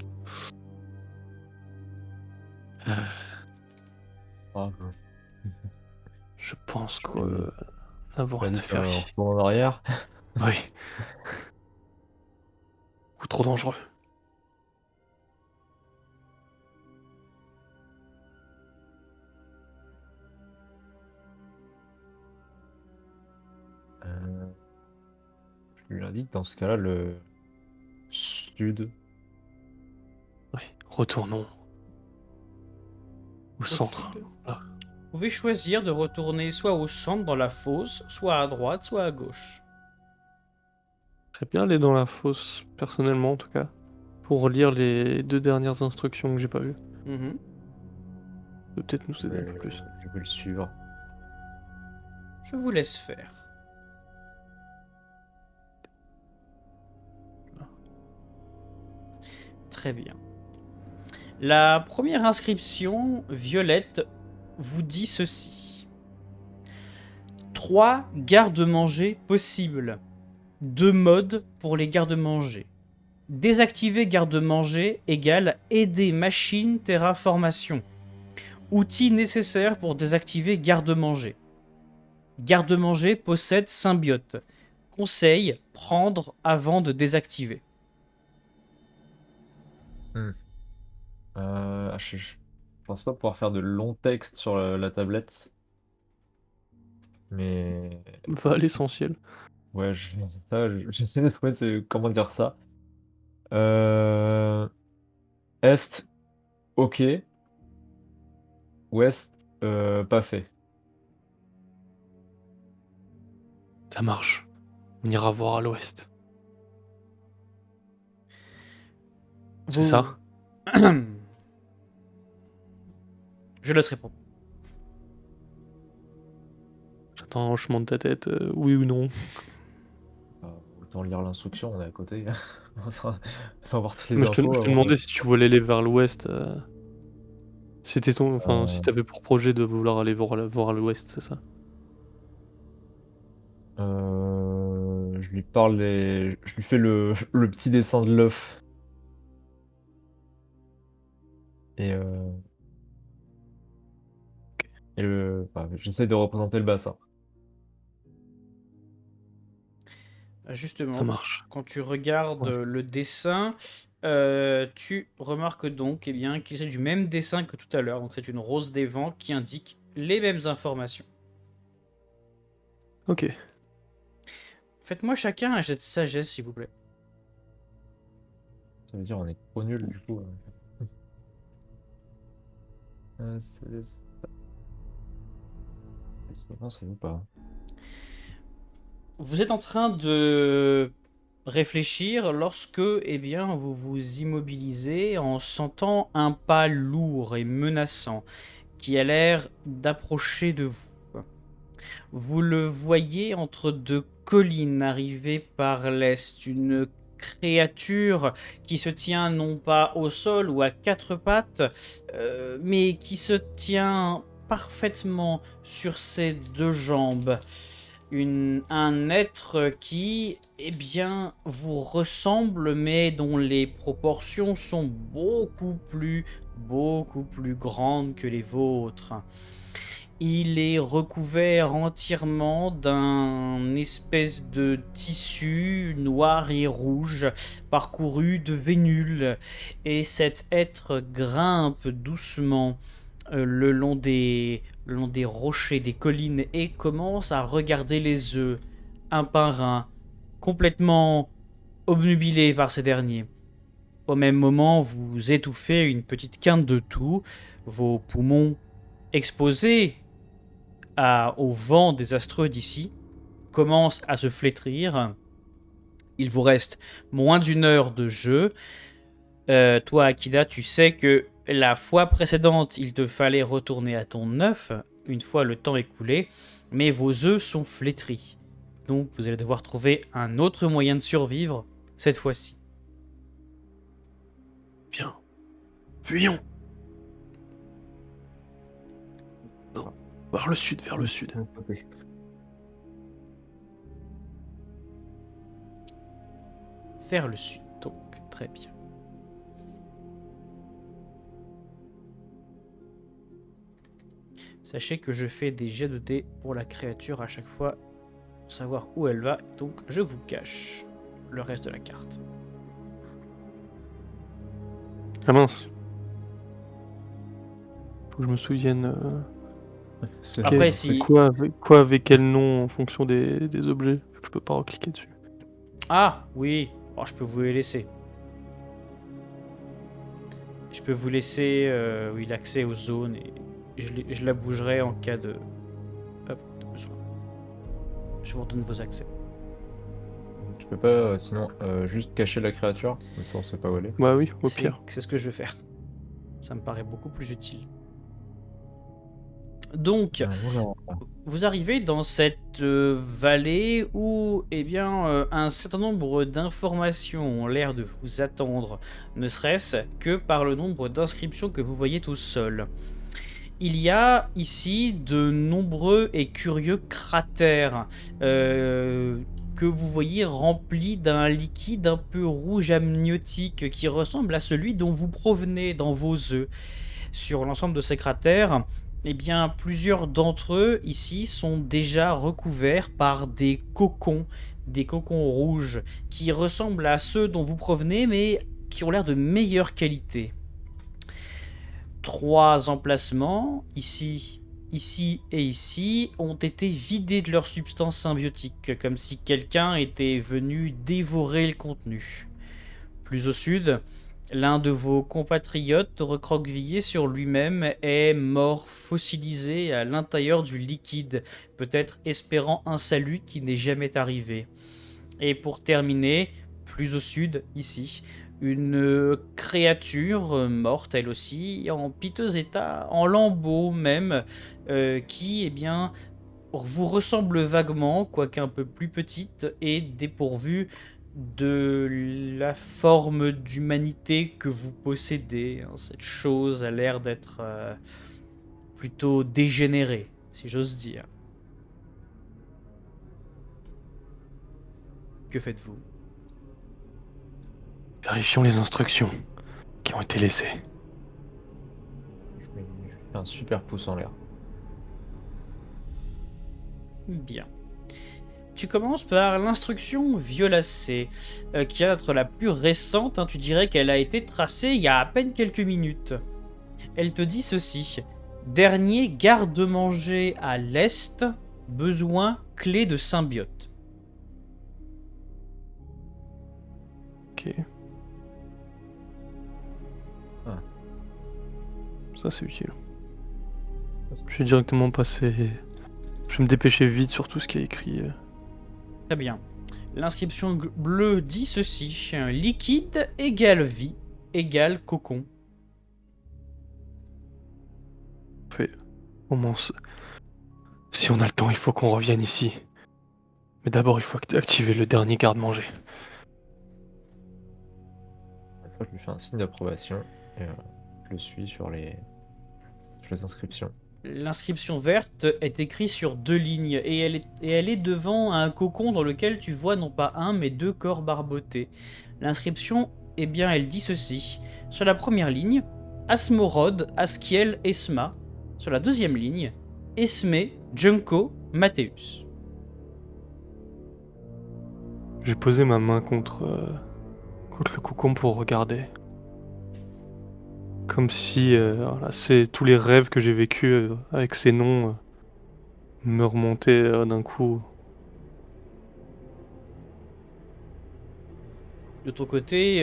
Ah, Je pense je qu'on avoir on une dit affaire qu'on ici. retourne en arrière. Oui. Beaucoup trop dangereux. Je lui indique dans ce cas-là le sud. Oui, retournons au Au centre. sud. Là. Vous pouvez choisir de retourner soit au centre dans la fosse, soit à droite, soit à gauche. Très bien aller dans la fosse, personnellement en tout cas, pour lire les 2 dernières instructions que j'ai pas vues. Mhm. Ça peut peut-être nous aider un peu plus. Je vais le suivre. Je vous laisse faire. Très bien. La première inscription, Violette, vous dit ceci. 3 garde-manger possibles. 2 modes pour les garde-manger. Désactiver garde-manger égale aider machine terraformation. Outils nécessaires pour désactiver garde-manger. Garde-manger possède symbiote. Conseil, prendre avant de désactiver. Je pense pas pouvoir faire de longs textes sur la tablette. Mais Va à l'essentiel. ouais, j'essaie de trouver comment dire ça. Est, ok. Ouest, pas fait. Ça marche. On ira voir à l'ouest. C'est ça? Je laisse répondre. J'attends un hochement de ta tête, oui ou non. Autant lire l'instruction, on est à côté. Faut avoir toutes les Mais je infos te avant demandais de... si tu voulais aller vers l'ouest. C'était Euh, si t'avais pour projet de vouloir aller voir à l'ouest, c'est ça? Je lui parle je lui fais le petit dessin de l'œuf. Et, j'essaie de représenter le bassin. Ça Justement, marche. quand tu regardes Ouais. le dessin, tu remarques donc eh bien, qu'il s'agit du même dessin que tout à l'heure. Donc c'est une rose des vents qui indique les mêmes informations. Ok. Faites-moi chacun un jet de sagesse, s'il vous plaît. Ça veut dire on est trop nul du coup. C'est ou pas? Vous êtes en train de réfléchir lorsque eh bien, vous vous immobilisez en sentant un pas lourd et menaçant qui a l'air d'approcher de vous. Vous le voyez entre 2 collines arrivées par l'est, une créature qui se tient non pas au sol ou à 4 pattes, mais qui se tient parfaitement sur ses 2 jambes. un être qui, eh bien, vous ressemble, mais dont les proportions sont beaucoup plus grandes que les vôtres. Il est recouvert entièrement d'un espèce de tissu noir et rouge parcouru de vénules, et cet être grimpe doucement le long des rochers, des collines, et commence à regarder les œufs, un par un, complètement obnubilé par ces derniers. Au même moment, vous étouffez une petite quinte de toux, vos poumons exposés au vent désastreux d'ici commencent à se flétrir. Il vous reste moins d'une heure de jeu. Toi, Akida, tu sais que la fois précédente, il te fallait retourner à ton œuf, une fois le temps écoulé, mais vos œufs sont flétris. Donc vous allez devoir trouver un autre moyen de survivre, cette fois-ci. Viens. Fuyons. Non. Vers le sud, vers le sud. Vers le sud, donc très bien. Sachez que je fais des jets de dés pour la créature à chaque fois pour savoir où elle va, donc je vous cache le reste de la carte. Ah mince. Faut que je me souvienne. Après, si... Quoi avec quel nom en fonction des objets? Je peux pas recliquer dessus. Ah, oui. Oh, je peux vous les laisser. Je peux vous laisser oui, l'accès aux zones et je la bougerai en cas de besoin. Je vous redonne vos accès. Tu peux pas, sinon, juste cacher la créature, comme ça on sait pas où elle est. Bah oui, au pire. C'est ce que je vais faire. Ça me paraît beaucoup plus utile. Donc, vous arrivez dans cette vallée où, eh bien, un certain nombre d'informations ont l'air de vous attendre, ne serait-ce que par le nombre d'inscriptions que vous voyez au sol. Il y a ici de nombreux et curieux cratères que vous voyez remplis d'un liquide un peu rouge amniotique qui ressemble à celui dont vous provenez dans vos œufs. Sur l'ensemble de ces cratères, eh bien, plusieurs d'entre eux ici sont déjà recouverts par des cocons rouges qui ressemblent à ceux dont vous provenez, mais qui ont l'air de meilleure qualité. 3 emplacements, ici et ici, ont été vidés de leur substance symbiotique, comme si quelqu'un était venu dévorer le contenu. Plus au sud, l'un de vos compatriotes recroquevillé sur lui-même est mort fossilisé à l'intérieur du liquide, peut-être espérant un salut qui n'est jamais arrivé. Et pour terminer, plus au sud, ici, une créature morte, elle aussi, en piteux état, en lambeaux même, qui, eh bien, vous ressemble vaguement, quoique un peu plus petite, et dépourvue de la forme d'humanité que vous possédez. Cette chose a l'air d'être plutôt dégénérée, si j'ose dire. Que faites-vous ? Vérifions les instructions qui ont été laissées. Je fais un super pouce en l'air. Bien. Tu commences par l'instruction violacée, qui va être la plus récente. Tu dirais qu'elle a été tracée il y a à peine quelques minutes. Elle te dit ceci. Dernier garde-manger à l'est, besoin clé de symbiote. Ok. Ah. Ça c'est utile. Je vais directement passer... Je vais me dépêcher vite sur tout ce qui est écrit. Très bien. L'inscription bleue dit ceci. Liquide égale vie égale cocon. Fait. Au moins, si on a le temps, il faut qu'on revienne ici. Mais d'abord, il faut activer le dernier garde-manger. Je lui fais un signe d'approbation et je le suis sur les inscriptions. L'inscription verte est écrite sur 2 lignes et elle est devant un cocon dans lequel tu vois non pas un mais 2 corps barbotés. L'inscription, eh bien, elle dit ceci. Sur la première ligne, Asmorod, Askiel, Esma. Sur la deuxième ligne, Esme, Junko, Mathéus. J'ai posé ma main contre le cocon pour regarder. Comme si voilà, c'est tous les rêves que j'ai vécus avec ces noms me remontaient d'un coup. De ton côté,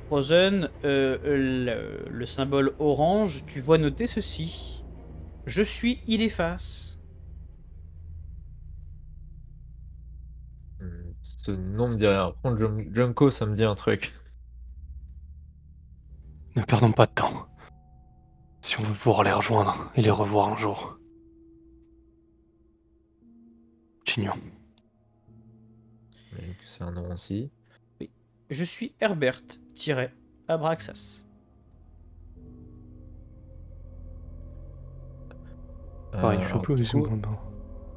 Frozen, le symbole orange, tu vois noter ceci. Je suis, il efface. Ce nom me dit rien. Par contre, Junko, ça me dit un truc. Ne perdons pas de temps. Si on veut pouvoir les rejoindre et les revoir un jour. Continuons. Mais que c'est un nom aussi. Je suis Herbert-Abraxas. Pareil, je suis un Alors, peu du aussi coup, maintenant.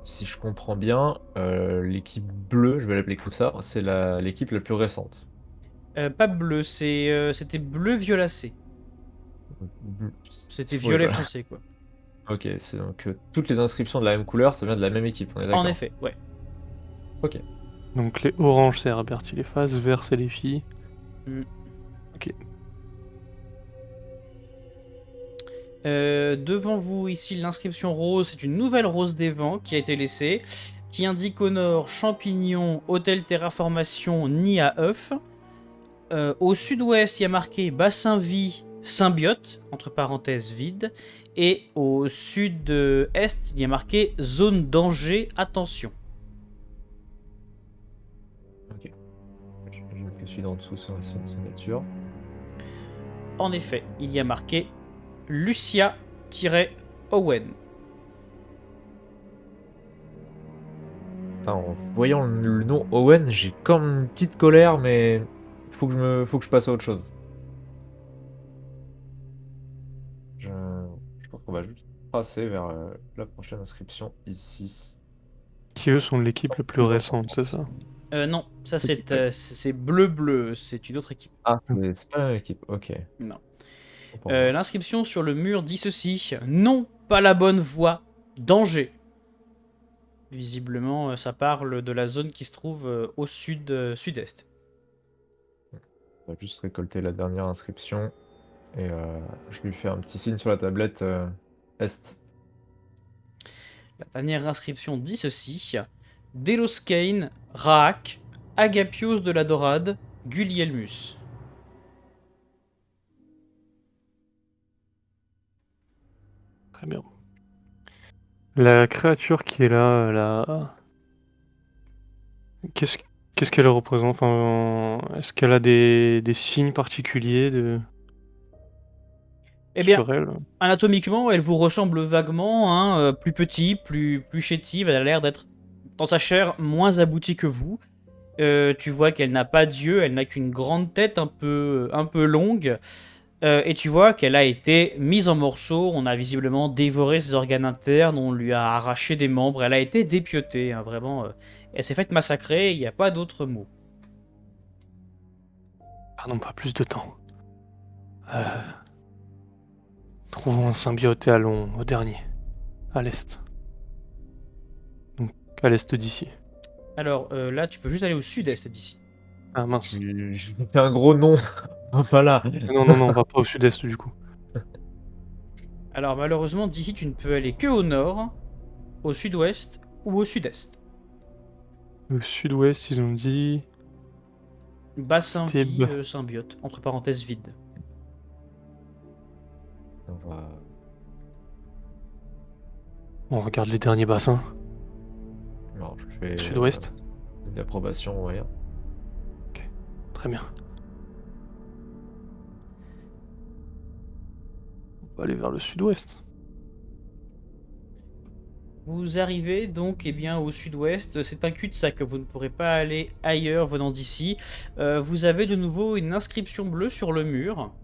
si je comprends bien, l'équipe bleue, je vais l'appeler comme ça, c'est l'équipe la plus récente. Pas bleu, c'était bleu violacé. C'était Oui, violet voilà. foncé, quoi. Ok, c'est donc toutes les inscriptions de la même couleur, ça vient de la même équipe, on est d'accord? En effet, ouais. Ok. Donc les oranges c'est Herbert il efface, vert c'est les filles. Devant vous, ici, l'inscription rose, c'est une nouvelle rose des vents qui a été laissée, qui indique au nord champignons, hôtel terraformation, nid à œufs. Au sud-ouest, il y a marqué bassin vie, symbiote, entre parenthèses vide. Et au sud-est, il y a marqué zone danger, attention. Ok. J'imagine que celui d'en dessous, c'est une signature. En effet, il y a marqué Lucia-Owen. Enfin, en voyant le nom Owen, j'ai comme une petite colère, mais faut que je passe à autre chose. Je pense qu'on va juste passer vers la prochaine inscription ici. Qui eux sont l'équipe la plus récente, c'est ça? Non, ça Équipe. c'est bleu-bleu, c'est une autre équipe. Ah, c'est pas la même équipe, ok. Non. Pour moi. L'inscription sur le mur dit ceci. Non, pas la bonne voie. Danger. Visiblement, ça parle de la zone qui se trouve au sud-est. On va juste récolter la dernière inscription. Et je lui fais un petit signe sur la tablette Est. La dernière inscription dit ceci. Deloskane, Raak, Agapios de la Dorade, Gulielmus. Très bien. La créature qui est là, qu'est-ce qu'elle représente? Enfin, est-ce qu'elle a des signes particuliers Eh bien, sur elle? anatomiquement, elle vous ressemble vaguement, hein, plus petit, plus chétive. Elle a l'air d'être, dans sa chair, moins aboutie que vous. Tu vois qu'elle n'a pas d'yeux, elle n'a qu'une grande tête un peu longue. Et tu vois qu'elle a été mise en morceaux. On a visiblement dévoré ses organes internes, on lui a arraché des membres. Elle a été dépiautée, hein, vraiment. Elle s'est faite massacrer, il n'y a pas d'autre mot. Pardon, pas plus de temps. Trouvons un symbiote et allons au dernier, à l'est. Donc à l'est d'ici. Alors là, tu peux juste aller au sud-est d'ici. Ah mince. Je lui fais un gros nom. Voilà. Non, on va pas au sud-est du coup. Alors malheureusement, d'ici, tu ne peux aller que au nord, au sud-ouest ou au sud-est. Au sud-ouest, ils ont dit. Bassin vie Thèbes. symbiote, entre parenthèses vide. On va... On regarde les derniers bassins. Alors, je fais Sud-ouest. d'approbation, ouais. Très bien. On va aller vers le sud-ouest. Vous arrivez donc eh bien, au sud-ouest, c'est un cul-de-sac, vous ne pourrez pas aller ailleurs venant d'ici. Vous avez de nouveau une inscription bleue sur le mur.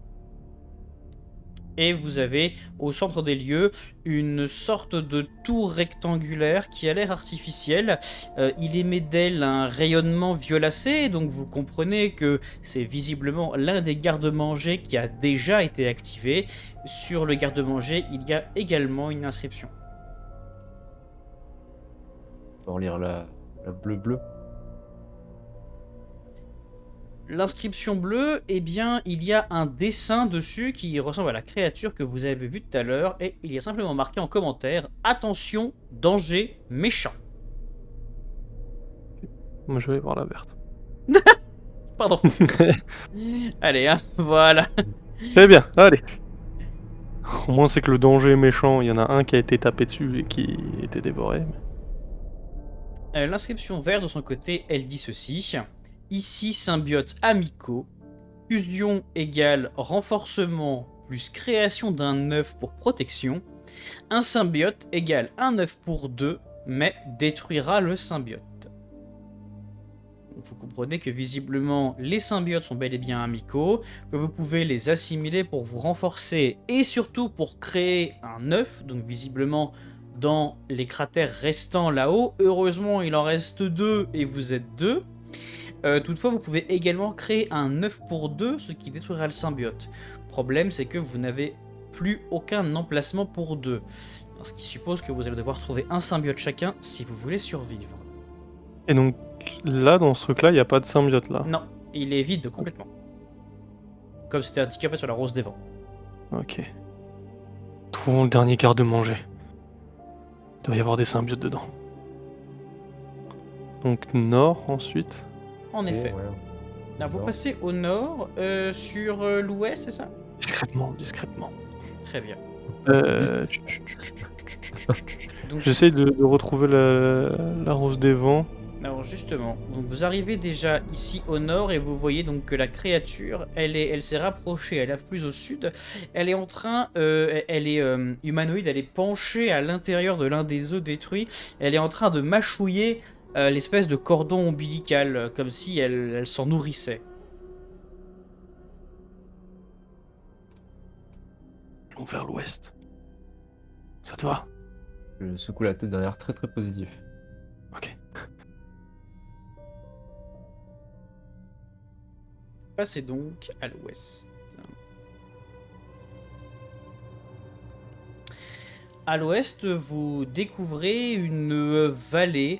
Et vous avez au centre des lieux une sorte de tour rectangulaire qui a l'air artificielle. Il émet d'elle un rayonnement violacé, donc vous comprenez que c'est visiblement l'un des garde-manger qui a déjà été activé. Sur le garde-manger, il y a également une inscription. On va relire la bleue. L'inscription bleue, eh bien, il y a un dessin dessus qui ressemble à la créature que vous avez vue tout à l'heure, et il y a simplement marqué en commentaire « Attention, danger, méchant Moi, je vais voir la verte. ». Pardon. Allez, hein, voilà. C'est bien, allez. Au moins, c'est que le danger est méchant. Il y en a un qui a été tapé dessus et qui était dévoré. L'inscription verte, de son côté, elle dit ceci. Ici, symbiotes amicaux. Fusion égale renforcement plus création d'un œuf pour protection. Un symbiote égale un œuf pour 2, mais détruira le symbiote. Vous comprenez que visiblement les symbiotes sont bel et bien amicaux, que vous pouvez les assimiler pour vous renforcer et surtout pour créer un œuf, donc visiblement dans les cratères restants là-haut. Heureusement il en reste 2 et vous êtes 2. Toutefois vous pouvez également créer un œuf pour 2, ce qui détruira le symbiote. Problème c'est que vous n'avez plus aucun emplacement pour 2, ce qui suppose que vous allez devoir trouver un symbiote chacun si vous voulez survivre. Et donc là, dans ce truc-là, il n'y a pas de symbiote là. Non, il est vide complètement. Comme c'était indiqué en fait sur la rose des vents. Ok. Trouvons le dernier garde-manger. Il doit y avoir des symbiotes dedans. Donc nord ensuite. En effet. Ouais. Là, vous Nord. passez au nord, sur l'ouest, c'est ça? Discrètement, discrètement. Très bien. Donc, J'essaye de retrouver la rose des vents. alors justement, donc vous arrivez déjà ici au nord et vous voyez donc que la créature, elle s'est rapprochée, elle est plus au sud. Elle est en train, elle est humanoïde, elle est penchée à l'intérieur de l'un des œufs détruits. Elle est en train de mâchouiller l'espèce de cordon ombilical, comme si elle s'en nourrissait. Allons vers l'ouest. Ça te va? Je secoue la tête d'un air très très positif. Ok. Passez donc à l'ouest. À l'ouest, vous découvrez une vallée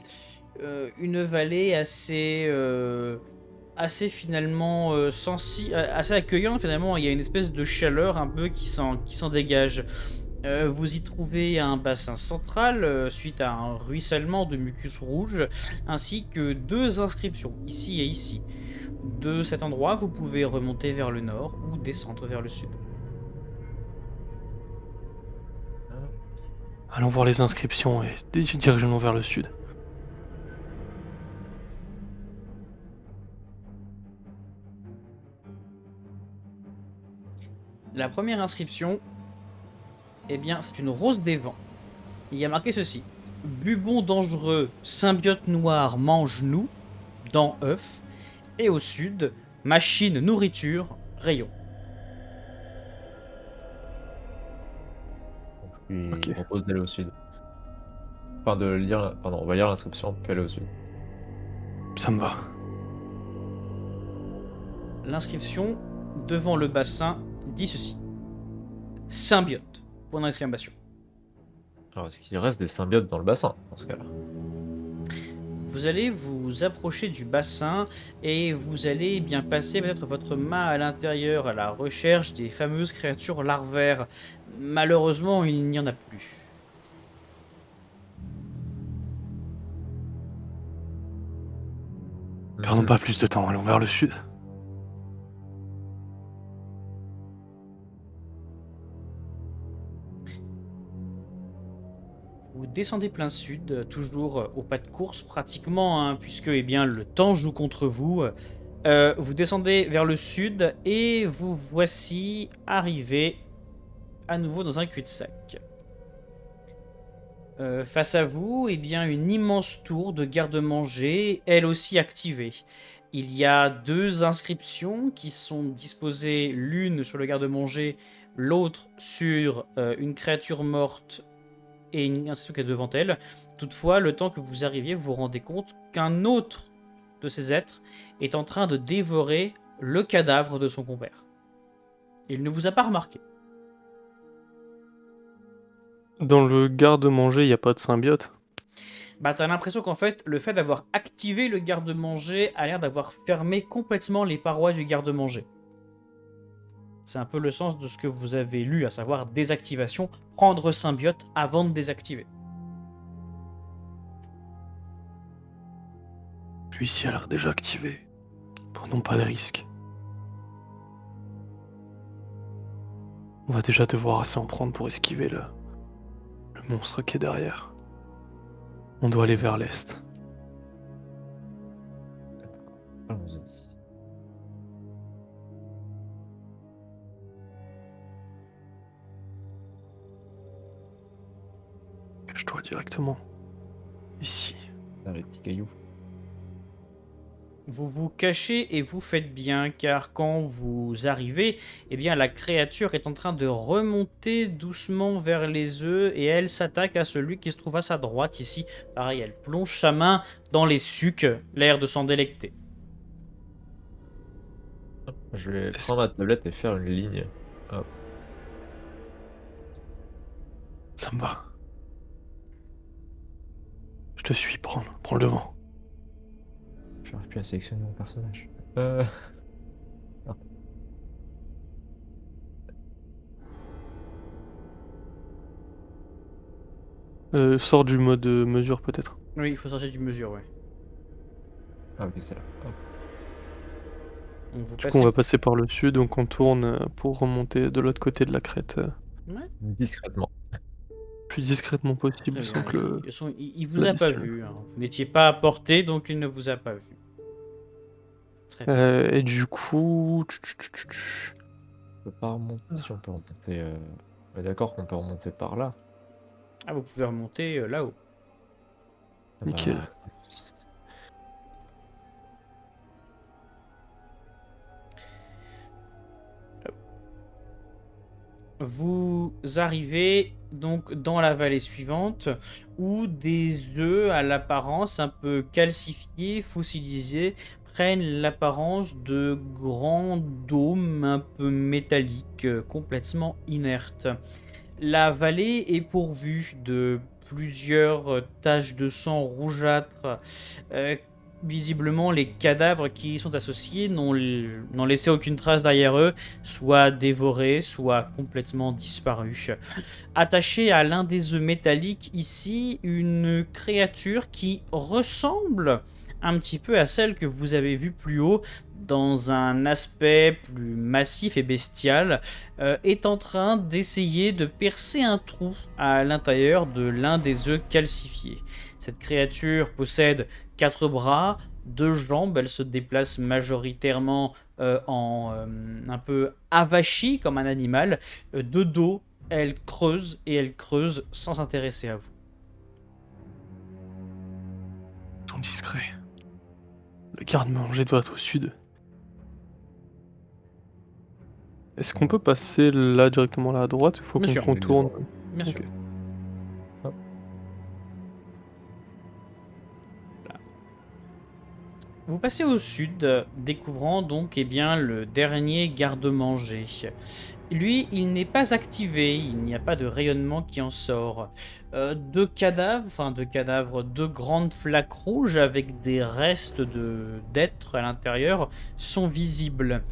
assez finalement assez accueillante finalement. Il y a une espèce de chaleur un peu qui s'en dégage. Vous y trouvez un bassin central suite à un ruissellement de mucus rouge, ainsi que 2 inscriptions, ici et ici. De cet endroit, vous pouvez remonter vers le nord ou descendre vers le sud. Allons voir les inscriptions et dirigeons vers le sud. La première inscription, eh bien, c'est une rose des vents. Il y a marqué ceci. Bubon dangereux, symbiote noir mange-nous, dans œuf. Et au sud, machine nourriture, rayon. Je lui Ok. propose d'aller au sud. Enfin, de lire. Pardon, on va lire l'inscription, puis aller au sud. Ça me va. L'inscription, devant le bassin, dit ceci. Symbiote, point d'exclamation. Alors, est-ce qu'il reste des symbiotes dans le bassin, dans ce cas-là? Vous allez vous approcher du bassin et vous allez bien passer peut-être votre main à l'intérieur à la recherche des fameuses créatures larvaires. Malheureusement, il n'y en a plus. Perdons pas plus de temps, allons vers le sud. Vous descendez plein sud, toujours au pas de course pratiquement, hein, puisque eh bien, le temps joue contre vous. Vous descendez vers le sud et vous voici arrivé à nouveau dans un cul-de-sac. Face à vous, eh bien, une immense tour de garde-manger, elle aussi activée. Il y a 2 inscriptions qui sont disposées, l'une sur le garde-manger, l'autre sur une créature morte et une inscription qui est devant elle. Toutefois, le temps que vous arriviez, vous vous rendez compte qu'un autre de ces êtres est en train de dévorer le cadavre de son compère. Il ne vous a pas remarqué. Dans le garde-manger, il n'y a pas de symbiote. Bah, t'as l'impression qu'en fait, le fait d'avoir activé le garde-manger a l'air d'avoir fermé complètement les parois du garde-manger. C'est un peu le sens de ce que vous avez lu, à savoir désactivation, prendre symbiote avant de désactiver. Celui-ci a l'air déjà activé. Prenons pas de risques. On va déjà devoir assez en prendre pour esquiver le monstre qui est derrière. On doit aller vers l'est. Allons-y. Cache-toi directement. Ici. Là, les petits cailloux. Vous vous cachez et vous faites bien, car quand vous arrivez, eh bien la créature est en train de remonter doucement vers les œufs et elle s'attaque à celui qui se trouve à sa droite ici. Pareil, elle plonge sa main dans les sucs, l'air de s'en délecter. Je vais prendre ma tablette et faire une ligne. Hop. Ça me va. Je te suis, prends le devant. J'arrive plus à sélectionner mon personnage. Ah. Sors du mode mesure peut-être. Oui, il faut sortir du mesure, ouais. Ah ok, c'est là. Hop. Donc vous Du coup, passez... on va passer par le sud, donc on tourne pour remonter de l'autre côté de la crête. Ouais, Discrètement. Plus discrètement possible très sans bien. que le... De toute façon, il vous la a pas bestiole. vu, hein. Vous n'étiez pas à portée, donc il ne vous a pas vu. Très bien. Et du coup... On peut pas remonter. Si on peut remonter. On est d'accord qu'on peut remonter par là. Ah, vous pouvez remonter là-haut. Ah Nickel. bah, Vous arrivez donc dans la vallée suivante où des œufs à l'apparence un peu calcifiés, fossilisés, prennent l'apparence de grands dômes un peu métalliques, complètement inertes. La vallée est pourvue de plusieurs taches de sang rougeâtres. Visiblement, les cadavres qui y sont associés n'ont laissé aucune trace derrière eux, soit dévorés, soit complètement disparus. Attachée à l'un des œufs métalliques, ici, une créature qui ressemble un petit peu à celle que vous avez vue plus haut, dans un aspect plus massif et bestial, est en train d'essayer de percer un trou à l'intérieur de l'un des œufs calcifiés. Cette créature possède 4 bras, 2 jambes, elle se déplace majoritairement un peu avachie comme un animal. De dos, elle creuse et elle creuse sans s'intéresser à vous. Sont discrets. Le garde-manger doit être au sud. Est-ce qu'on peut passer là directement là à droite ou faut Bien qu'on sûr. contourne? Bien sûr. Ok. hop. Vous passez au sud, découvrant donc bien, le dernier garde-manger. Lui, il n'est pas activé, il n'y a pas de rayonnement qui en sort. Deux cadavres, deux grandes flaques rouges avec des restes d'êtres à l'intérieur sont visibles.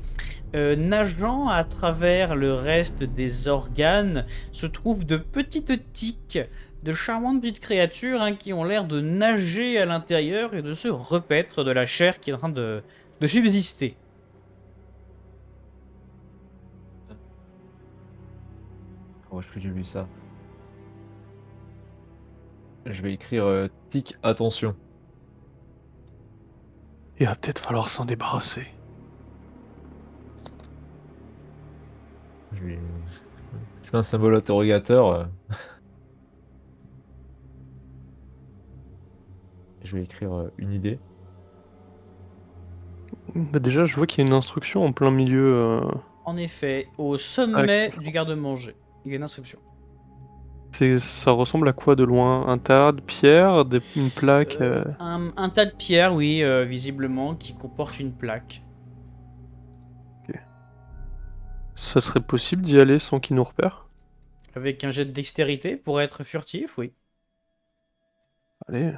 Nageant à travers le reste des organes se trouvent de petites tiques, de charmantes petites créatures qui ont l'air de nager à l'intérieur et de se repaître de la chair qui est en train de subsister. Oh, je j'ai vu ça. Je vais écrire tic, attention. Il va peut-être falloir s'en débarrasser. Je fais un symbole interrogateur. Je vais écrire une idée. Bah déjà, je vois qu'il y a une instruction en plein milieu. En effet, au sommet du garde-manger, il y a une inscription. Ça ressemble à quoi de loin? Un tas de pierres, une plaque. Un tas de pierres, oui, visiblement, qui comporte une plaque. Ça serait possible d'y aller sans qu'ils nous repèrent? Avec un jet de dextérité pour être furtif, oui. Allez,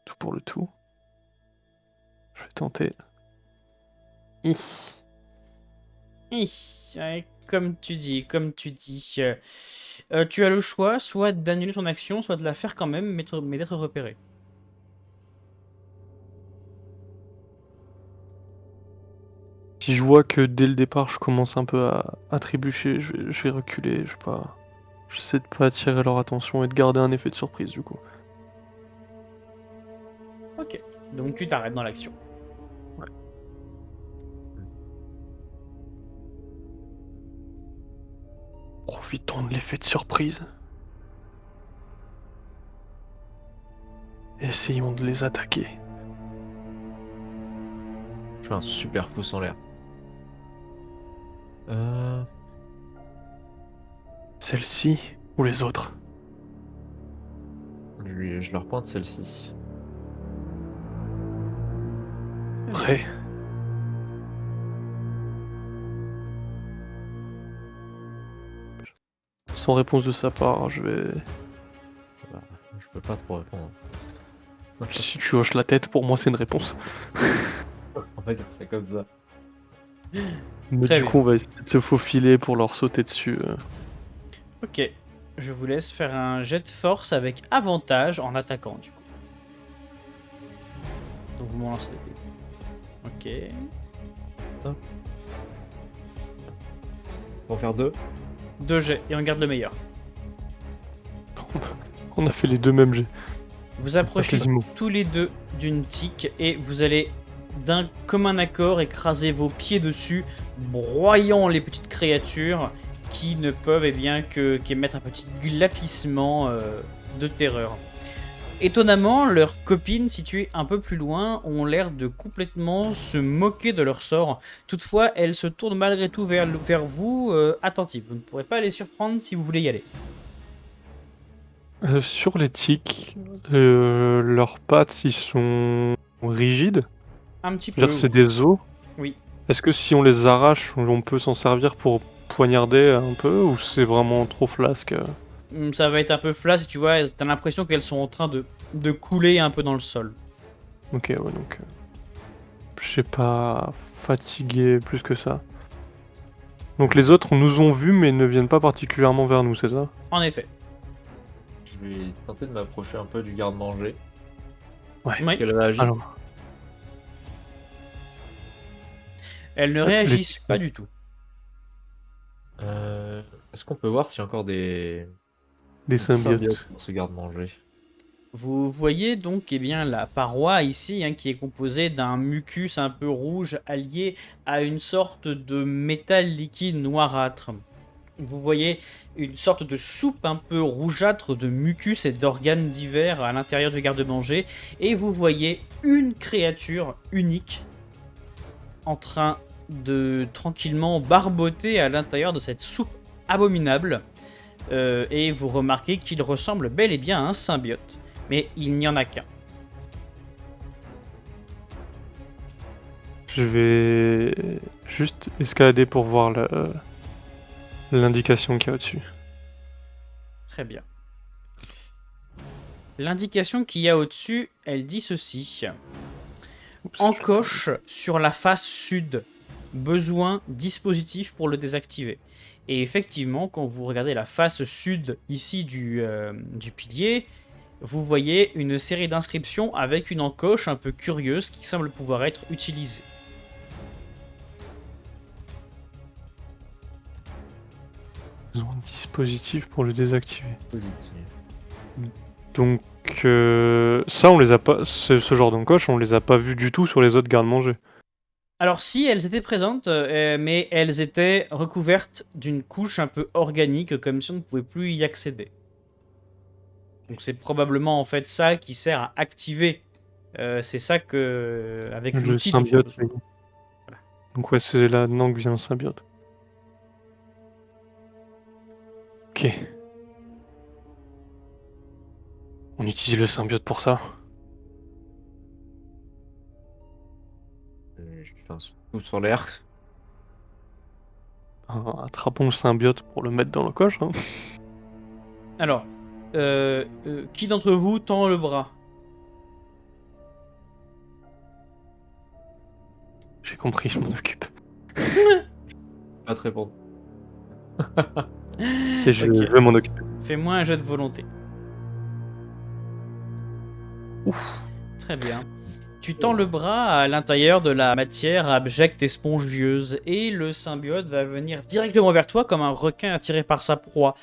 tout pour le tout. Je vais tenter. Hi. Ouais, comme tu dis, comme tu dis. Tu as le choix soit d'annuler ton action, soit de la faire quand même, mais d'être repéré. Si je vois que dès le départ je commence un peu à trébucher, je vais reculer, je sais pas. J'essaie de pas attirer leur attention et de garder un effet de surprise du coup. Ok, donc tu t'arrêtes dans l'action. Profitons de l'effet de surprise. Essayons de les attaquer. Je fais un super pouce en l'air. Celle-ci ou les autres? Je leur pointe celle-ci. Prêt? Sans réponse de sa part, je vais... Bah, je peux pas trop répondre. Si tu hoches la tête, pour moi c'est une réponse. On va dire c'est comme ça. Mais Très du bien. coup on va essayer de se faufiler pour leur sauter dessus. Ok, je vous laisse faire un jet de force avec avantage en attaquant du coup. Donc vous m'en lancez des dés. Ok. On va faire 2. 2 jets et on garde le meilleur. On a fait les deux mêmes jets. Vous approchez Quasiment. tous les deux d'une tique et vous allez d'un commun accord écraser vos pieds dessus, broyant les petites créatures qui ne peuvent qu'émettre un petit glapissement de terreur. Étonnamment, leurs copines situées un peu plus loin ont l'air de complètement se moquer de leur sort. Toutefois, elles se tournent malgré tout vers vous, attentives. Vous ne pourrez pas les surprendre si vous voulez y aller. Sur les tiques, leurs pattes ils sont rigides. Un petit Je veux peu. dire, c'est des os. Oui. Est-ce que si on les arrache, on peut s'en servir pour poignarder un peu ou c'est vraiment trop flasque? Ça va être un peu flasque, tu vois, t'as l'impression qu'elles sont en train de couler un peu dans le sol. Ok, ouais, donc. Je sais pas, fatigué plus que ça. Donc les autres nous ont vus mais ne viennent pas particulièrement vers nous, c'est ça? En effet. Je vais tenter de m'approcher un peu du garde-manger. Ouais. Oui. Qu'elle réagisse. Alors, Elles ne les réagissent tiques, pas ouais. du tout. Est-ce qu'on peut voir s'il y a encore des Des symbiotes. dans ce garde-manger? Vous voyez donc la paroi ici qui est composée d'un mucus un peu rouge allié à une sorte de métal liquide noirâtre. Vous voyez une sorte de soupe un peu rougeâtre de mucus et d'organes divers à l'intérieur du garde-manger. Et vous voyez une créature unique en train de tranquillement barboter à l'intérieur de cette soupe abominable. Et vous remarquez qu'il ressemble bel et bien à un symbiote. Mais il n'y en a qu'un. Je vais juste escalader pour voir l'indication qu'il y a au-dessus. Très bien. L'indication qu'il y a au-dessus, elle dit ceci. Oups, Encoche sur la face sud. Besoin dispositif pour le désactiver. Et effectivement, quand vous regardez la face sud ici du pilier, vous voyez une série d'inscriptions avec une encoche un peu curieuse qui semble pouvoir être utilisée. Besoin de dispositif pour le désactiver. Positif. Donc ça on les a pas, ce genre d'encoche on les a pas vus du tout sur les autres garde-manger. Alors si, elles étaient présentes, mais elles étaient recouvertes d'une couche un peu organique, comme si on ne pouvait plus y accéder. Donc c'est probablement en fait ça qui sert à activer. C'est ça que avec Le l'outil dont tu as symbiote, besoin. Donc ouais, c'est là-dedans que vient le symbiote. Ok. On utilise le symbiote pour ça. Je lance tout sur l'air. Attrapons le symbiote pour le mettre dans la coche. Hein. Alors, qui d'entre vous tend le bras? J'ai compris, je m'en occupe. Pas te répondre. Et je Ok. vais m'en occuper. Fais-moi un jet de volonté. Ouf. Très bien. Tu tends le bras à l'intérieur de la matière abjecte et spongieuse, et le symbiote va venir directement vers toi comme un requin attiré par sa proie.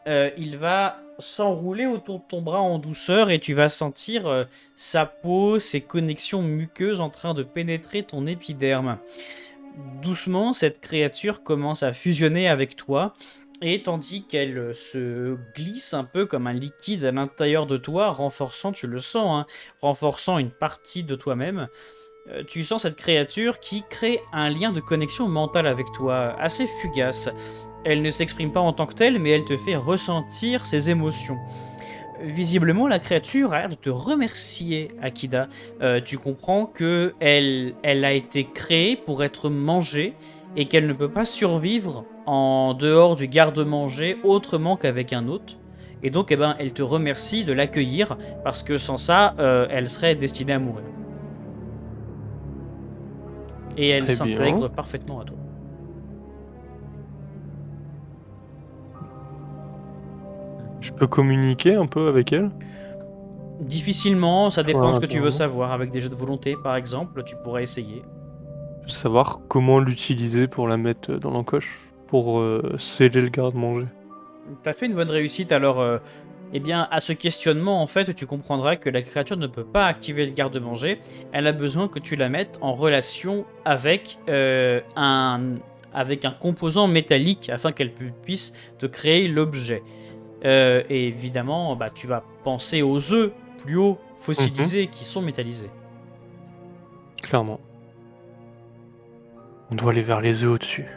Il va s'enrouler autour de ton bras en douceur et tu vas sentir sa peau, ses connexions muqueuses en train de pénétrer ton épiderme. Doucement, cette créature commence à fusionner avec toi, et tandis qu'elle se glisse un peu comme un liquide à l'intérieur de toi, renforçant, tu le sens, hein, renforçant une partie de toi-même, tu sens cette créature qui crée un lien de connexion mentale avec toi, assez fugace. Elle ne s'exprime pas en tant que telle, mais elle te fait ressentir ses émotions. Visiblement, la créature a l'air de te remercier, Akida. Tu comprends que elle a été créée pour être mangée et qu'elle ne peut pas survivre en dehors du garde-manger autrement qu'avec un hôte. Et donc, eh ben, elle te remercie de l'accueillir parce que sans ça, elle serait destinée à mourir. Et elle Très bien. s'intègre parfaitement à toi. Je peux communiquer un peu avec elle. Difficilement, ça dépend de ce que tu veux Apparemment. savoir. Avec des jeux de volonté, par exemple, tu pourrais essayer. Savoir comment l'utiliser pour la mettre dans l'encoche. Pour sceller le garde-manger. T'as fait une bonne réussite, alors eh bien, à ce questionnement, en fait, tu comprendras que la créature ne peut pas activer le garde-manger. Elle a besoin que tu la mettes en relation avec avec un composant métallique afin qu'elle puisse te créer l'objet. Et évidemment, bah, tu vas penser aux œufs plus hauts, fossilisés, qui sont métallisés. Clairement. On doit aller vers les œufs au-dessus.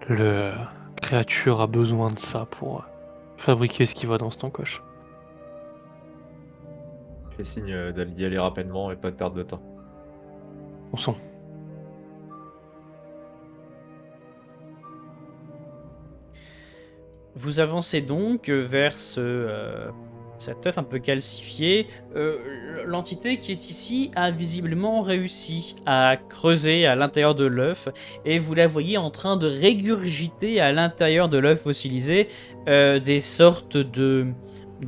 Le créature a besoin de ça pour fabriquer ce qui va dans cette encoche. Je fais signe d'y aller rapidement et pas de perdre de temps. On sent. Vous avancez donc vers cet œuf un peu calcifié. L'entité qui est ici a visiblement réussi à creuser à l'intérieur de l'œuf et vous la voyez en train de régurgiter à l'intérieur de l'œuf fossilisé des sortes de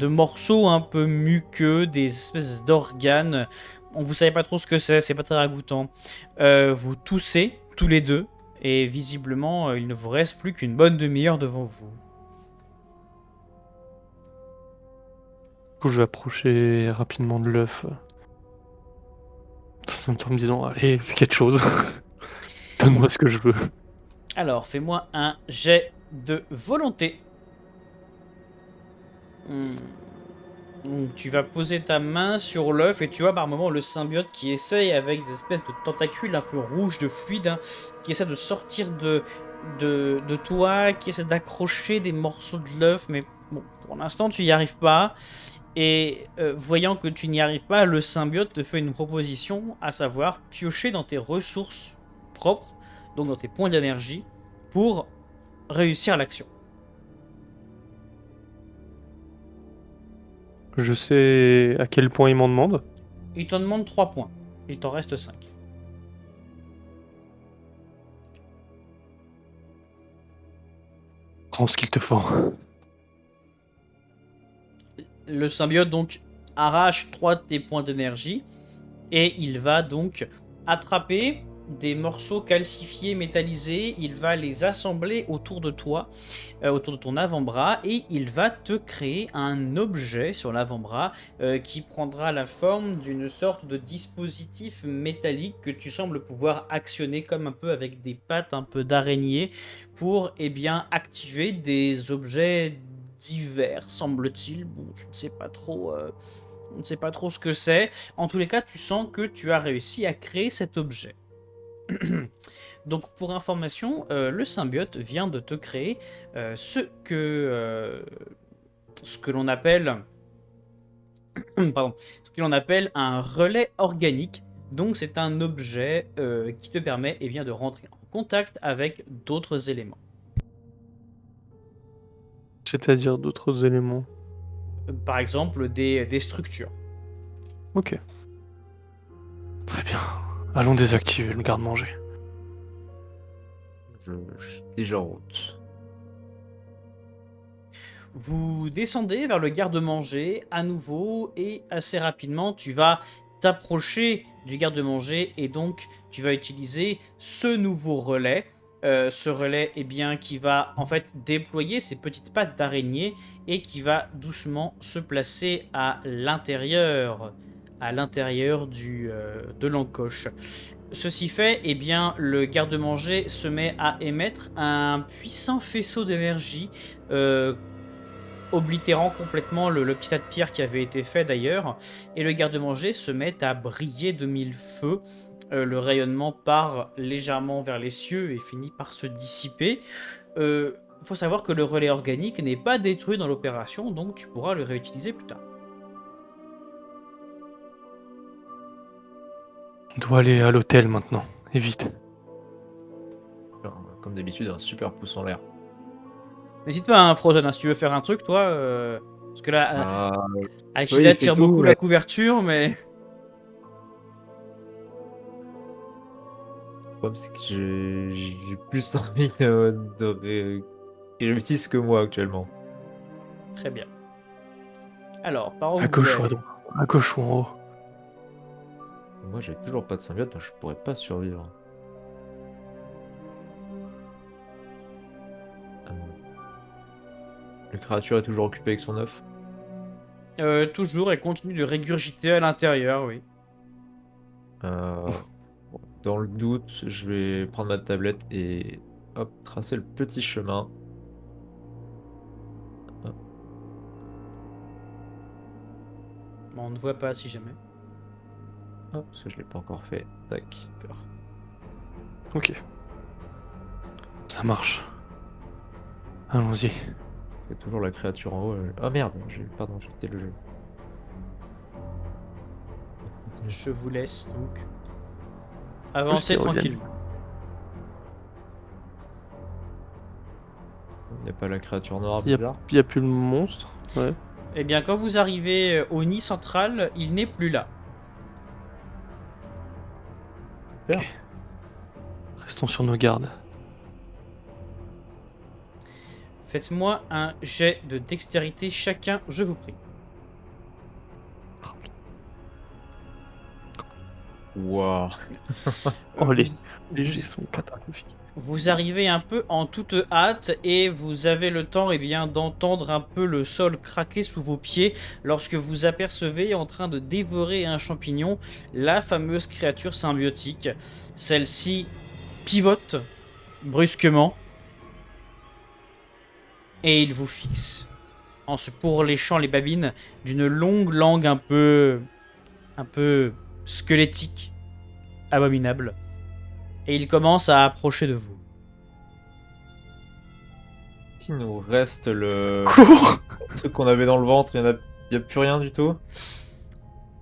morceaux un peu muqueux, des espèces d'organes. Vous savez pas trop ce que c'est pas très ragoûtant. Vous toussez tous les deux et visiblement il ne vous reste plus qu'une bonne demi-heure devant vous. Du coup, je vais approcher rapidement de l'œuf. En me disant, allez, fais quelque chose. Donne-moi ce que je veux. Alors, fais-moi un jet de volonté. Tu vas poser ta main sur l'œuf et tu vois par moment le symbiote qui essaye avec des espèces de tentacules un peu rouges de fluide, hein, qui essaie de sortir de toi, qui essaie d'accrocher des morceaux de l'œuf, mais bon, pour l'instant tu n'y arrives pas. Et voyant que tu n'y arrives pas, le symbiote te fait une proposition, à savoir piocher dans tes ressources propres, donc dans tes points d'énergie, pour réussir l'action. Je sais à quel point il m'en demande. Il t'en demande 3 points, il t'en reste 5. Prends ce qu'il te faut. Le symbiote donc arrache 3 de tes points d'énergie et il va donc attraper des morceaux calcifiés, métallisés, il va les assembler autour de toi, autour de ton avant-bras, et il va te créer un objet sur l'avant-bras qui prendra la forme d'une sorte de dispositif métallique que tu sembles pouvoir actionner comme un peu avec des pattes un peu d'araignée pour activer des objets divers, semble-t-il. Bon, tu ne sais pas trop... on ne sait pas trop ce que c'est. En tous les cas, tu sens que tu as réussi à créer cet objet. Donc pour information, le symbiote vient de te créer ce que l'on appelle pardon, ce que l'on appelle un relais organique. Donc c'est un objet qui te permet de rentrer en contact avec d'autres éléments. C'est-à-dire d'autres éléments. Par exemple des structures. Ok. Très bien. Allons désactiver le garde-manger. Je suis déjà en route. Vous descendez vers le garde-manger à nouveau et assez rapidement tu vas t'approcher du garde-manger et donc tu vas utiliser ce nouveau relais. Ce relais qui va en fait déployer ses petites pattes d'araignée et qui va doucement se placer à l'intérieur de l'encoche. Ceci fait, le garde-manger se met à émettre un puissant faisceau d'énergie oblitérant complètement le petit tas de pierre qui avait été fait d'ailleurs, et le garde-manger se met à briller de mille feux. Le rayonnement part légèrement vers les cieux et finit par se dissiper. Il faut savoir que le relais organique n'est pas détruit dans l'opération, donc tu pourras le réutiliser plus tard. On doit aller à l'hôtel maintenant. Et vite. Comme d'habitude, un super pouce en l'air. N'hésite pas, hein, Frozen, si tu veux faire un truc, toi. Parce que là, Achilla il fait tire tout, beaucoup ouais. la couverture, mais. Le problème, c'est que j'ai plus envie qu'ils réussissent que moi actuellement. Très bien. Alors, par où À vous gauche voulez ou à aller droite. À gauche ou en haut. Moi, j'ai toujours pas de symbiote, donc je pourrais pas survivre. La créature est toujours occupée avec son œuf. Toujours, elle continue de régurgiter à l'intérieur, oui. Dans le doute, je vais prendre ma tablette et hop, tracer le petit chemin. Hop. Bon, on ne voit pas si jamais. Hop, parce que je l'ai pas encore fait. Tac. D'accord. Ok. Ça marche. Allons-y. C'est toujours la créature en haut. Ah merde, pardon, j'ai quitté le jeu. Je vous laisse donc avancer Tyrolienne. tranquillement. Il n'y a pas la créature noire Il bizarre. y a plus le monstre. Ouais. Eh bien, quand vous arrivez au nid central, il n'est plus là. Super. Restons sur nos gardes. Faites-moi un jet de dextérité chacun, je vous prie. Waouh. Oh, Vous- les vous- jets sont catastrophiques. Vous arrivez un peu en toute hâte et vous avez le temps d'entendre un peu le sol craquer sous vos pieds lorsque vous apercevez en train de dévorer un champignon la fameuse créature symbiotique. Celle-ci pivote brusquement et il vous fixe en se pourléchant les babines d'une longue langue un peu squelettique, abominable. Et il commence à approcher de vous. Il nous reste le Cours. truc qu'on avait dans le ventre, il y a plus rien du tout.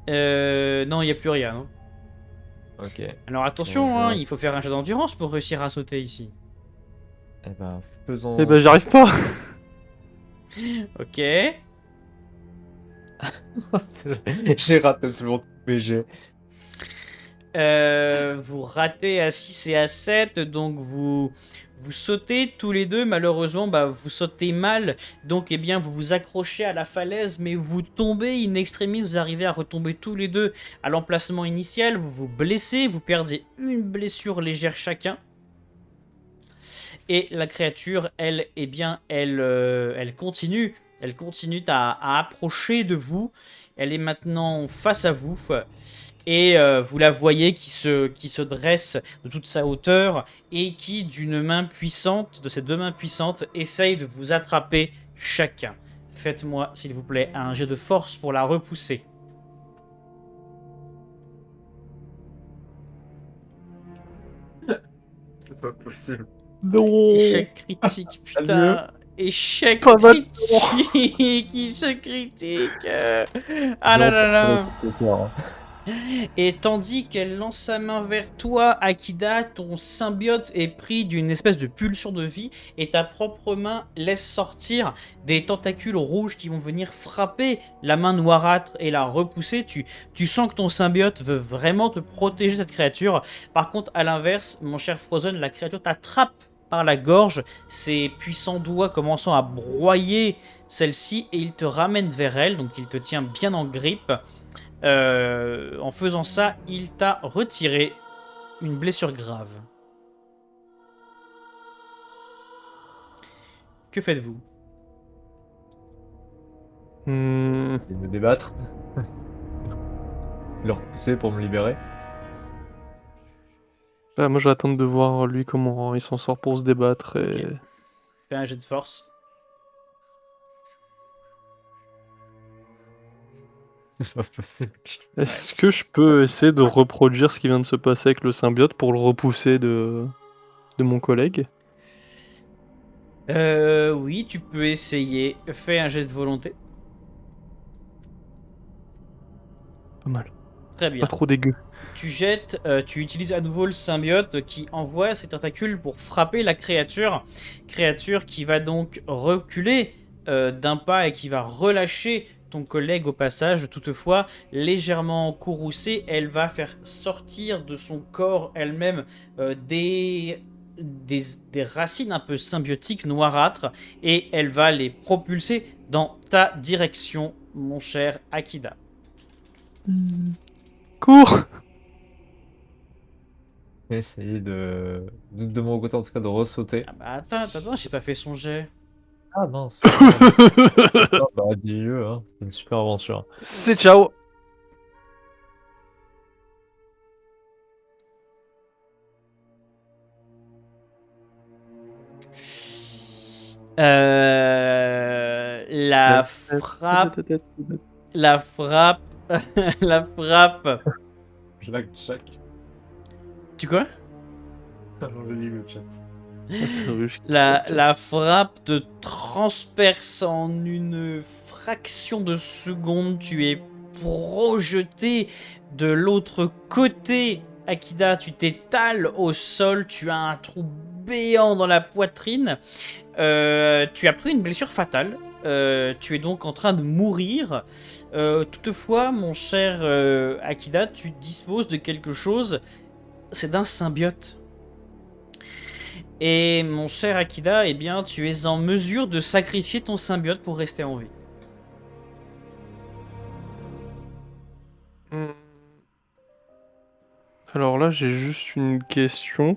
Non, il n'y a plus rien. Non. Ok. Alors attention, Bon, il faut faire un jet d'endurance pour réussir à sauter ici. Eh ben, faisons. Eh ben, j'arrive pas. Ok. J'ai raté absolument tous mes jets. Vous ratez à 6 et à 7, donc vous sautez tous les deux. Malheureusement, vous sautez mal, donc vous vous accrochez à la falaise, mais vous tombez in extremis, vous arrivez à retomber tous les deux à l'emplacement initial, vous vous blessez, vous perdez une blessure légère chacun. Et la créature, elle continue à approcher de vous. Elle est maintenant face à vous. Et vous la voyez qui se dresse de toute sa hauteur et qui, de ses deux mains puissantes, essaye de vous attraper chacun. Faites-moi, s'il vous plaît, un jet de force pour la repousser. pas possible. Non. Échec critique, Adieu. putain. Échec Pas mal. critique. Échec critique. Ah là là là. Et tandis qu'elle lance sa main vers toi, Akida, ton symbiote est pris d'une espèce de pulsion de vie et ta propre main laisse sortir des tentacules rouges qui vont venir frapper la main noirâtre et la repousser. Tu sens que ton symbiote veut vraiment te protéger de cette créature. Par contre, à l'inverse, mon cher Frozen, la créature t'attrape par la gorge, ses puissants doigts commençant à broyer celle-ci et il te ramène vers elle, donc il te tient bien en grippe. En faisant ça, il t'a retiré une blessure grave. Que faites-vous? Hmm. Et me débattre. Le repousser pour me libérer. Moi, je vais attendre de voir lui comment il s'en sort pour se débattre. Et... Ok. Fais un jet de force. C'est pas possible. Est-ce que je peux essayer de reproduire ce qui vient de se passer avec le symbiote pour le repousser de mon collègue? Oui, tu peux essayer. Fais un jet de volonté. Pas mal. Très bien. Pas trop dégueu. Tu jettes, tu utilises à nouveau le symbiote qui envoie ses tentacules pour frapper la créature. Créature qui va donc reculer d'un pas et qui va relâcher ton collègue au passage. Toutefois, légèrement courroucée, elle va faire sortir de son corps elle-même des racines un peu symbiotiques noirâtres et elle va les propulser dans ta direction, mon cher Akida. Cours! Essayer de mon côté en tout cas de ressauter. Ah bah attends, j'ai pas fait son jet. Ah mince. Ah, bah dis-le, hein. C'est une super aventure. C'est ciao! La frappe, la frappe, la frappe. Jack. Tu quoi? Alors je lis le chat. La frappe te transperce en une fraction de seconde. Tu es projeté de l'autre côté. Akida, tu t'étales au sol. Tu as un trou béant dans la poitrine. Tu as pris une blessure fatale. Tu es donc en train de mourir. Toutefois, mon cher Akida, tu disposes de quelque chose. C'est d'un symbiote. Et mon cher Akida, eh bien, tu es en mesure de sacrifier ton symbiote pour rester en vie. Alors là, j'ai juste une question.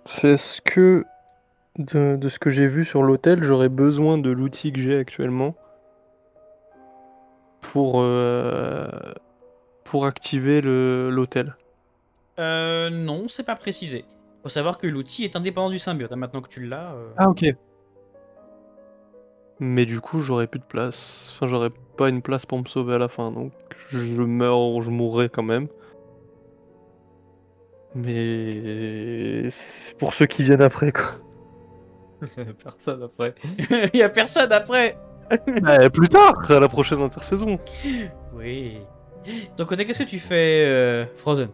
C'est est-ce que, de ce que j'ai vu sur l'hôtel, j'aurais besoin de l'outil que j'ai actuellement pour activer l'hôtel? Non, c'est pas précisé. Faut savoir que l'outil est indépendant du symbiote. Hein, maintenant que tu l'as. Ah, ok. Mais du coup, j'aurais plus de place. Enfin, j'aurais pas une place pour me sauver à la fin, donc je mourrai quand même. Mais c'est pour ceux qui viennent après, quoi. Personne après. Il y a personne après. Plus tard, à la prochaine intersaison. Oui. Donc, qu'est-ce que tu fais, Frozen?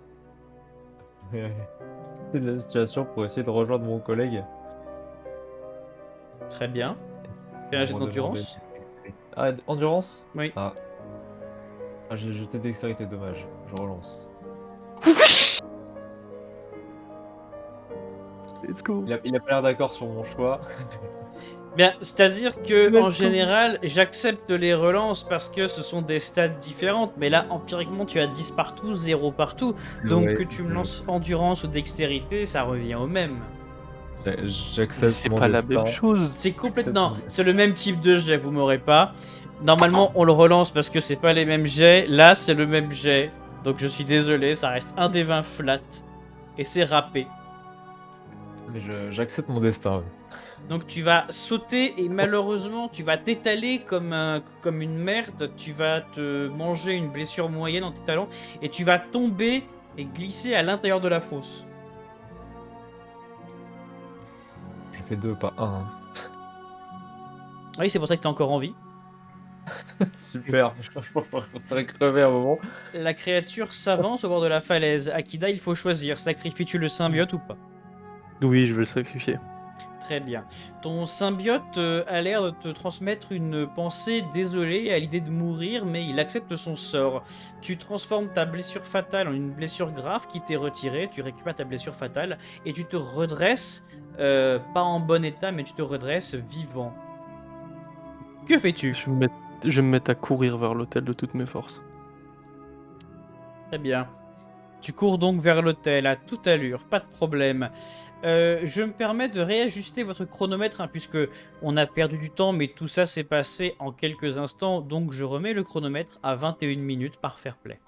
C'est de la situation pour essayer de rejoindre mon collègue. Très bien. Fais un jet d'endurance. Ah, endurance? Oui. Ah, j'ai jeté dextérité, dommage. Je relance. Let's go. Il a pas l'air d'accord sur mon choix. Bien, c'est-à-dire que en D'accord. général, j'accepte les relances parce que ce sont des stats différentes, mais là, empiriquement, tu as 10 partout, 0 partout. Donc Ouais, que tu me lances endurance ou dextérité, ça revient au même. J'accepte C'est mon pas la destin. même chose. C'est complètement... Non, Exactement. c'est le même type de jet, vous m'aurez pas. Normalement, on le relance parce que c'est pas les mêmes jets. Là, c'est le même jet. Donc je suis désolé, ça reste un des 20 flat. Et c'est râpé. Mais j'accepte mon destin. Ouais. Donc tu vas sauter et malheureusement tu vas t'étaler comme une merde, tu vas te manger une blessure moyenne en t'étalant et tu vas tomber et glisser à l'intérieur de la fosse. fait 2, pas 1. Oui, c'est pour ça que t'es encore en vie. Super, je préférerais crever un moment. La créature s'avance au bord de la falaise. Akida, il faut choisir. Sacrifies-tu le symbiote ou pas? Oui, je vais le sacrifier. Très bien. Ton symbiote a l'air de te transmettre une pensée désolée à l'idée de mourir, mais il accepte son sort. Tu transformes ta blessure fatale en une blessure grave qui t'est retirée, tu récupères ta blessure fatale, et tu te redresses, pas en bon état, mais tu te redresses vivant. Que fais-tu? Je vais me mettre à courir vers l'hôtel de toutes mes forces. Très bien. Tu cours donc vers l'hôtel à toute allure, pas de problème. Je me permets de réajuster votre chronomètre, hein, puisque on a perdu du temps, mais tout ça s'est passé en quelques instants, donc je remets le chronomètre à 21 minutes par fair play.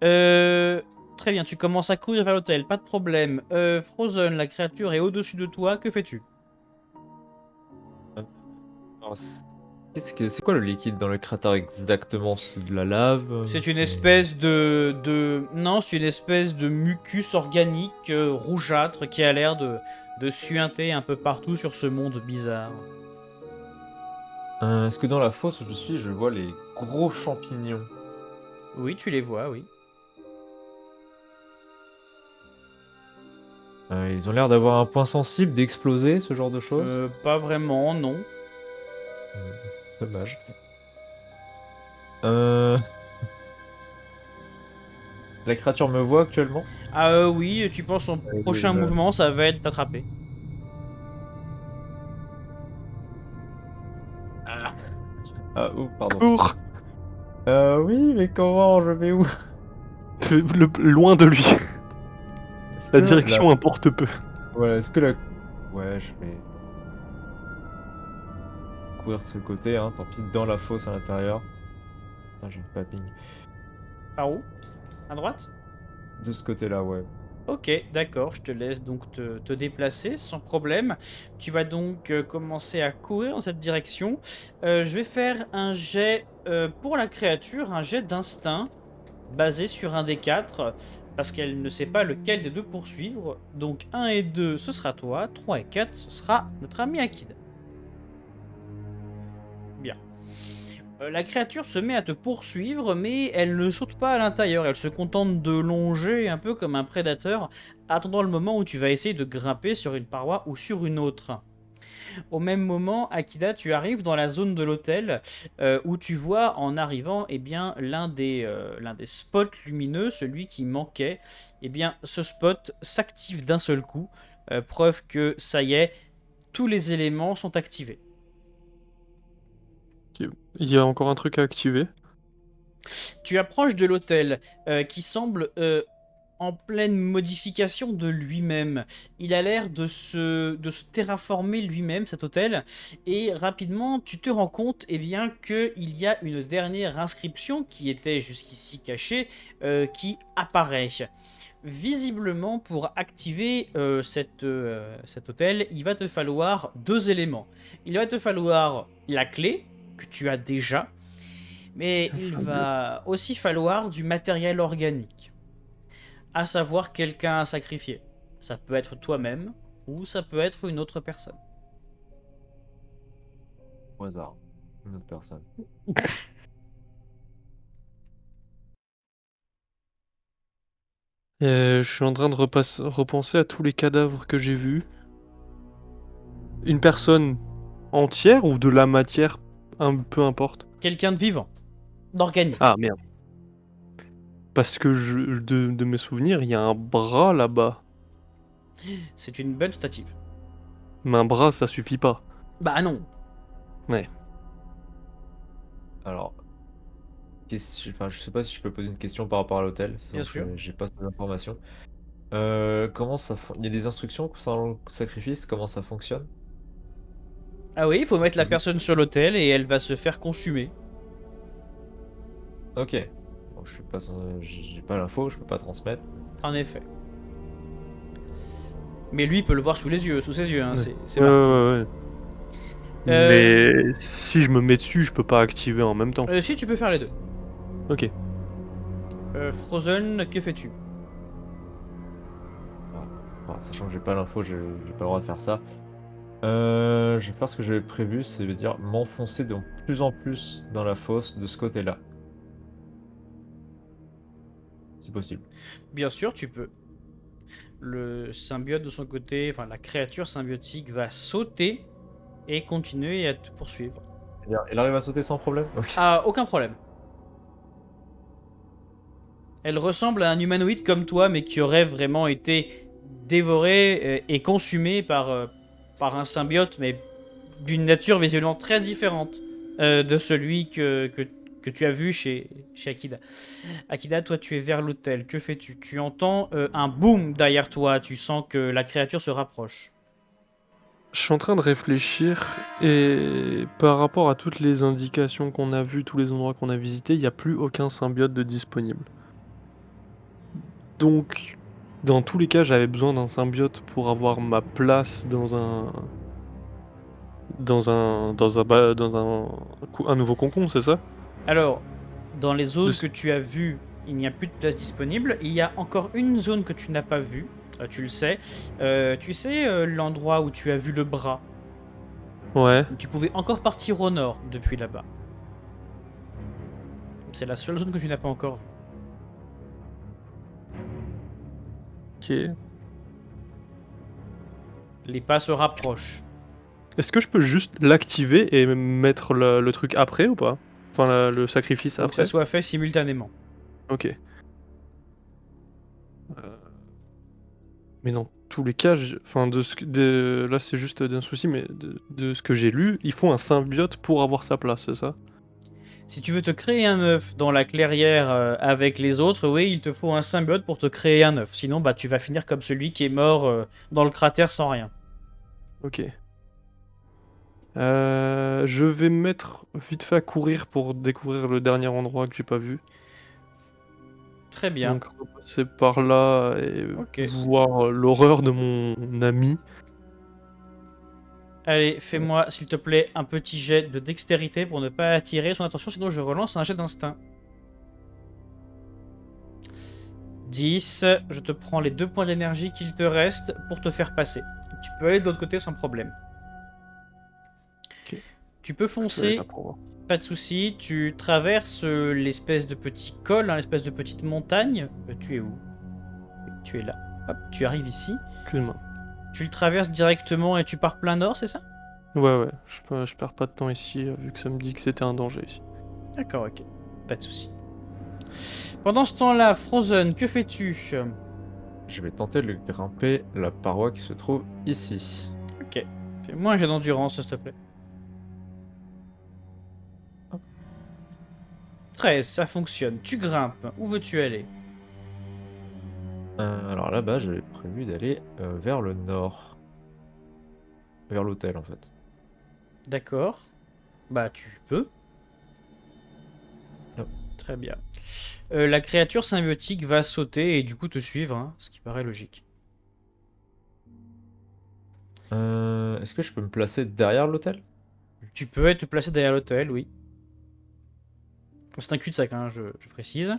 Très bien, tu commences à courir vers l'hôtel, pas de problème. Frozen, la créature est au-dessus de toi, que fais-tu? Alors, c'est quoi le liquide dans le cratère exactement? C'est de la lave? C'est une espèce de... Non, c'est une espèce de mucus organique rougeâtre qui a l'air de suinter un peu partout sur ce monde bizarre. Est-ce que dans la fosse où je suis, je vois les gros champignons? Oui, tu les vois, oui. Ils ont l'air d'avoir un point sensible, d'exploser, ce genre de choses? Pas vraiment, non. Dommage. Euh... La créature me voit actuellement? Ah oui, tu penses son prochain mouvement, ça va être t'attraper. Oh, pardon. Cours Oui, mais comment? Je vais où? Loin de lui. Est-ce La que direction importe peu. Ouais, est-ce que la... Ouais, je vais courir de ce côté, hein, tant pis, dans la fosse à l'intérieur. Putain, j'ai pas ping. Par où? À droite? De ce côté-là, ouais. Ok, d'accord, je te laisse donc te déplacer sans problème. Tu vas donc commencer à courir dans cette direction. Je vais faire un jet pour la créature, un jet d'instinct basé sur un des 4 parce qu'elle ne sait pas lequel des deux poursuivre. Donc 1 et 2, ce sera toi. 3 et 4, ce sera notre ami Akid. Bien. La créature se met à te poursuivre, mais elle ne saute pas à l'intérieur. Elle se contente de longer un peu comme un prédateur, attendant le moment où tu vas essayer de grimper sur une paroi ou sur une autre. Au même moment, Akida, tu arrives dans la zone de l'hôtel où tu vois en arrivant eh bien, l'un des spots lumineux, celui qui manquait. Eh bien, ce spot s'active d'un seul coup, preuve que ça y est, tous les éléments sont activés. Il y a encore un truc à activer. Tu approches de l'hôtel qui semble en pleine modification de lui-même. Il a l'air de se terraformer lui-même, cet hôtel, et rapidement tu te rends compte eh bien, qu'il y a une dernière inscription qui était jusqu'ici cachée qui apparaît. Visiblement, pour activer cet hôtel, il va te falloir 2 éléments. Il va te falloir la clé, que tu as déjà, mais il va aussi falloir du matériel organique. À savoir quelqu'un à sacrifier. Ça peut être toi-même, ou ça peut être une autre personne. Au hasard. Une autre personne. Je suis en train de repenser à tous les cadavres que j'ai vus. Une personne entière ou de la matière, peu importe. Quelqu'un de vivant. D'organique. Ah merde. Parce que de mes souvenirs, il y a un bras là-bas. C'est une bonne tentative. Mais un bras, ça suffit pas. Bah non. Ouais. Alors, je sais pas si je peux poser une question par rapport à l'hôtel. Bien sûr. J'ai pas ces informations. Comment ça Il y a des instructions concernant le sacrifice, comment ça fonctionne? Ah oui, il faut mettre la personne sur l'autel et elle va se faire consumer. Ok. Bon, je suis pas, j'ai pas l'info, je peux pas transmettre. En effet. Mais lui, il peut le voir sous ses yeux, hein, Ouais. c'est marqué. Ouais. Mais si je me mets dessus, je peux pas activer en même temps. Si, tu peux faire les deux. Ok. Frozen, que fais-tu? Bon, sachant que j'ai pas l'info, j'ai pas le droit de faire ça. Je vais faire ce que j'avais prévu, c'est-à-dire m'enfoncer de plus en plus dans la fosse de ce côté-là. Si possible. Bien sûr, tu peux. Le symbiote de son côté, enfin la créature symbiotique va sauter et continuer à te poursuivre. C'est-à-dire, il arrive à sauter sans problème? Ok. Ah, aucun problème. Elle ressemble à un humanoïde comme toi, mais qui aurait vraiment été dévoré et consumé par un symbiote, mais d'une nature visiblement très différente de celui que tu as vu chez Akida. Akida, toi tu es vers l'hôtel, que fais-tu? Tu entends un boom derrière toi, tu sens que la créature se rapproche. Je suis en train de réfléchir et par rapport à toutes les indications qu'on a vues, tous les endroits qu'on a visités, il n'y a plus aucun symbiote de disponible. Donc, dans tous les cas, j'avais besoin d'un symbiote pour avoir ma place un nouveau cocon, c'est ça? Alors, dans les zones De que ce- tu as vues, il n'y a plus de place disponible. Il y a encore une zone que tu n'as pas vue, tu le sais. Tu sais l'endroit où tu as vu le bras. Ouais, Tu pouvais encore partir au nord depuis là-bas. C'est la seule zone que tu n'as pas encore vue. ok. Les pas se rapprochent. Est-ce que je peux juste l'activer et mettre le truc après ou pas? Enfin, le sacrifice Faut que ça après? soit fait simultanément. Ok. Mais dans tous les cas, enfin là c'est juste d'un souci, mais de ce que j'ai lu, il faut un symbiote pour avoir sa place, c'est ça? Si tu veux te créer un œuf dans la clairière avec les autres, oui, il te faut un symbiote pour te créer un œuf. Sinon, bah, tu vas finir comme celui qui est mort dans le cratère sans rien. Ok. Je vais me mettre vite fait à courir pour découvrir le dernier endroit que j'ai pas vu. Très bien. Donc repasser par là et Ok. voir l'horreur de mon ami. Allez, fais-moi, s'il te plaît, un petit jet de dextérité pour ne pas attirer son attention, sinon je relance un jet d'instinct. 10, je te prends les 2 points d'énergie qu'il te reste pour te faire passer. Tu peux aller de l'autre côté sans problème. Ok. Tu peux Je vais aller foncer, là pour voir. pas de souci. Tu traverses l'espèce de petit col, hein, l'espèce de petite montagne. Tu es où? Tu es là. Hop, tu arrives ici. Excuse-moi. Tu le traverses directement et tu pars plein nord, c'est ça? Ouais, je perds pas de temps ici, vu que ça me dit que c'était un danger ici. D'accord, ok. Pas de souci. Pendant ce temps-là, Frozen, que fais-tu? Je vais tenter de grimper la paroi qui se trouve ici. Ok. Fais-moi un jet d'endurance, s'il te plaît. 13, ça fonctionne. Tu grimpes. Où veux-tu aller? Alors là-bas, j'avais prévu d'aller vers le nord. Vers l'hôtel, en fait. D'accord. Bah, tu peux. Non. Très bien. La créature symbiotique va sauter et du coup te suivre, hein, ce qui paraît logique. Est-ce que je peux me placer derrière l'hôtel? Tu peux être placé derrière l'hôtel, oui. C'est un cul-de-sac, hein, je précise.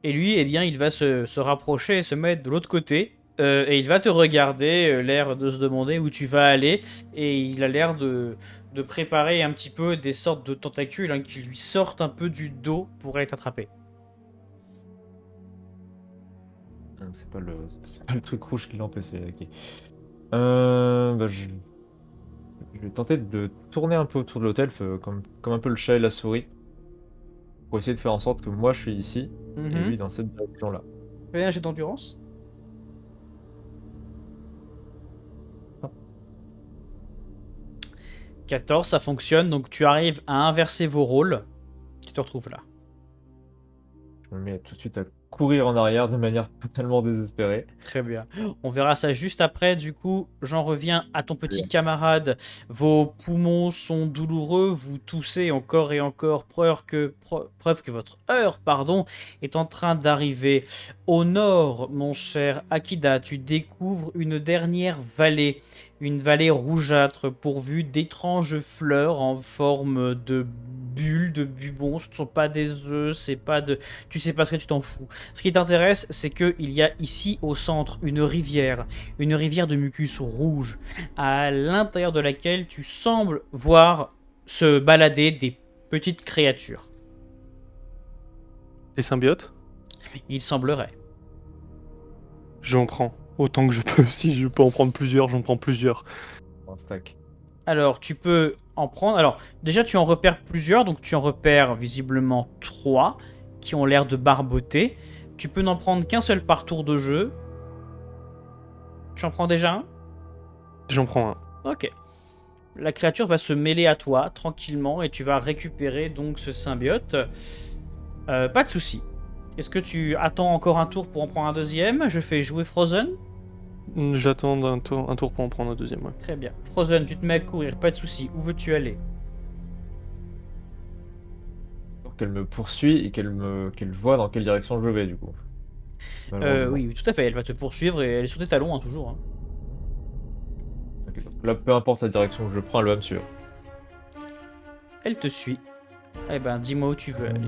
Et lui, eh bien, il va se rapprocher et se mettre de l'autre côté. Et il va te regarder, l'air de se demander où tu vas aller. Et il a l'air de préparer un petit peu des sortes de tentacules hein, qui lui sortent un peu du dos pour aller t'attraper. C'est pas le truc rouge qui l'empêche, ok. Bah, je vais tenter de tourner un peu autour de l'hôtel, comme un peu le chat et la souris, pour essayer de faire en sorte que moi je suis ici, et lui dans cette direction-là. Fais un jet d'endurance. Ah. 14, ça fonctionne, donc tu arrives à inverser vos rôles. Tu te retrouves là. Je me mets tout de suite à courir en arrière de manière totalement désespérée. Très bien. On verra ça juste après. Du coup, j'en reviens à ton petit Bien. camarade. Vos poumons sont douloureux. Vous toussez encore et encore. Preuve que votre heure, pardon, est en train d'arriver. Au nord, mon cher Akida, tu découvres une dernière vallée. une vallée rougeâtre pourvue d'étranges fleurs en forme de bulles, de bubons. Ce ne sont pas des œufs, c'est pas de... Tu sais pas ce que tu t'en fous. Ce qui t'intéresse, c'est qu'il y a ici au centre une rivière de mucus rouge, à l'intérieur de laquelle tu sembles voir se balader des petites créatures. Les symbiotes, Il semblerait. j'en prends autant que je peux. Si je peux en prendre plusieurs, j'en prends plusieurs. Un stack. Alors, tu peux en prendre... Alors, déjà, tu en repères plusieurs, donc tu en repères visiblement 3 qui ont l'air de barboter. Tu peux n'en prendre qu'un seul par tour de jeu. Tu en prends déjà un? J'en prends un. Ok. La créature va se mêler à toi tranquillement et tu vas récupérer donc ce symbiote. Pas de souci. Est-ce que tu attends encore un tour pour en prendre un deuxième? Je fais jouer Frozen. J'attends un tour pour en prendre un deuxième. Ouais. Très bien. Frozen, tu te mets à courir, pas de souci. Où veux-tu aller? Qu'elle me poursuit et qu'elle voit dans quelle direction je vais du coup. Malheureusement. Oui, tout à fait. Elle va te poursuivre et elle est sur tes talons, hein, toujours. Hein. Ok, donc là, peu importe la direction que je prends, elle va me suivre. Elle te suit. Eh ben, dis-moi où tu veux aller.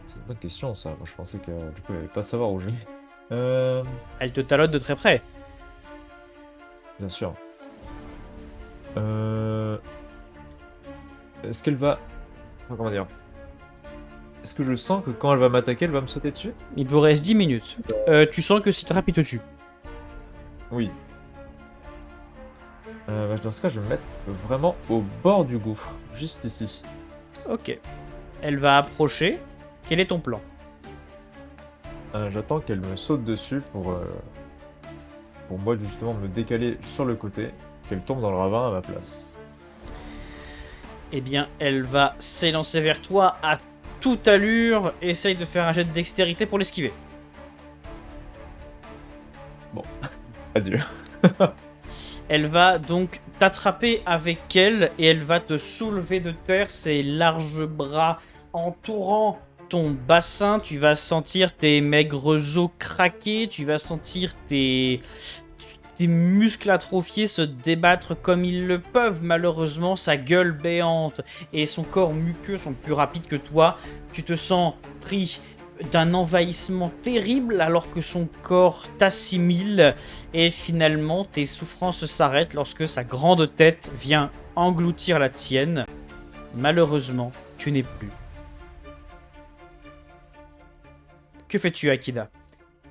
C'est une bonne question ça. Moi je pensais que du coup elle allait pas savoir où je vais. Elle te talote de très près. Bien sûr. Est-ce qu'elle va... Enfin, comment dire? Est-ce que je sens que quand elle va m'attaquer, elle va me sauter dessus? Il te vous reste 10 minutes. Tu sens que si tu il te tue. Oui. Dans ce cas, je vais me mettre vraiment au bord du gouffre. Juste ici. Ok. Elle va approcher. Quel est ton plan? J'attends qu'elle me saute dessus pour moi justement me décaler sur le côté, qu'elle tombe dans le ravin à ma place. Eh bien, elle va s'élancer vers toi à toute allure. Essaye de faire un jet de dextérité pour l'esquiver. Adieu. Elle va donc t'attraper avec elle et elle va te soulever de terre, ses larges bras entourant ton bassin. Tu vas sentir tes maigres os craquer, tu vas sentir tes muscles atrophiés se débattre comme ils le peuvent. Malheureusement, sa gueule béante et son corps muqueux sont plus rapides que toi. Tu te sens pris d'un envahissement terrible alors que son corps t'assimile et finalement tes souffrances s'arrêtent lorsque sa grande tête vient engloutir la tienne. Malheureusement, tu n'es plus. Que fais-tu, Akida?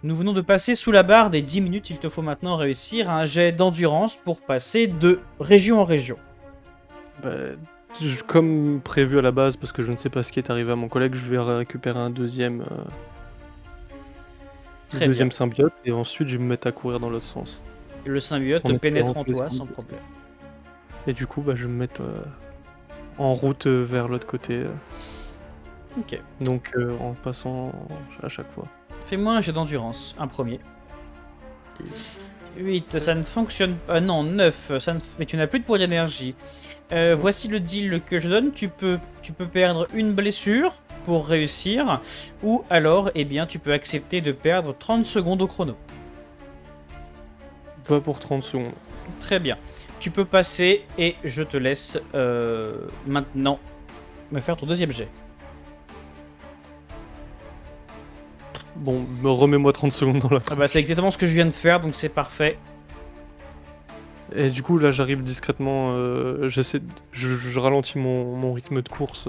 Nous venons de passer sous la barre des 10 minutes. Il te faut maintenant réussir un jet d'endurance pour passer de région en région. Bah, comme prévu à la base, parce que je ne sais pas ce qui est arrivé à mon collègue, je vais récupérer un deuxième Très bien. symbiote et ensuite je vais me mettre à courir dans l'autre sens. Le symbiote En te pénètre en espérant que toi le sans symbiote- problème. Et du coup, bah, je vais me mettre en route vers l'autre côté. Ok. Donc en passant à chaque fois. Fais-moi un jet d'endurance, un premier. 8, ça ne fonctionne pas. Non, 9, ça ne... mais tu n'as plus de points d'énergie. Voici le deal que je donne. Tu peux perdre une blessure pour réussir. Ou alors, eh bien, tu peux accepter de perdre 30 secondes au chrono. Va pour 30 secondes. Très bien. Tu peux passer et je te laisse maintenant me faire ton deuxième jet. Bon, remets-moi 30 secondes dans la Ah bah, c'est exactement ce que je viens de faire, donc c'est parfait. Et du coup, là, j'arrive discrètement. Je ralentis mon rythme de course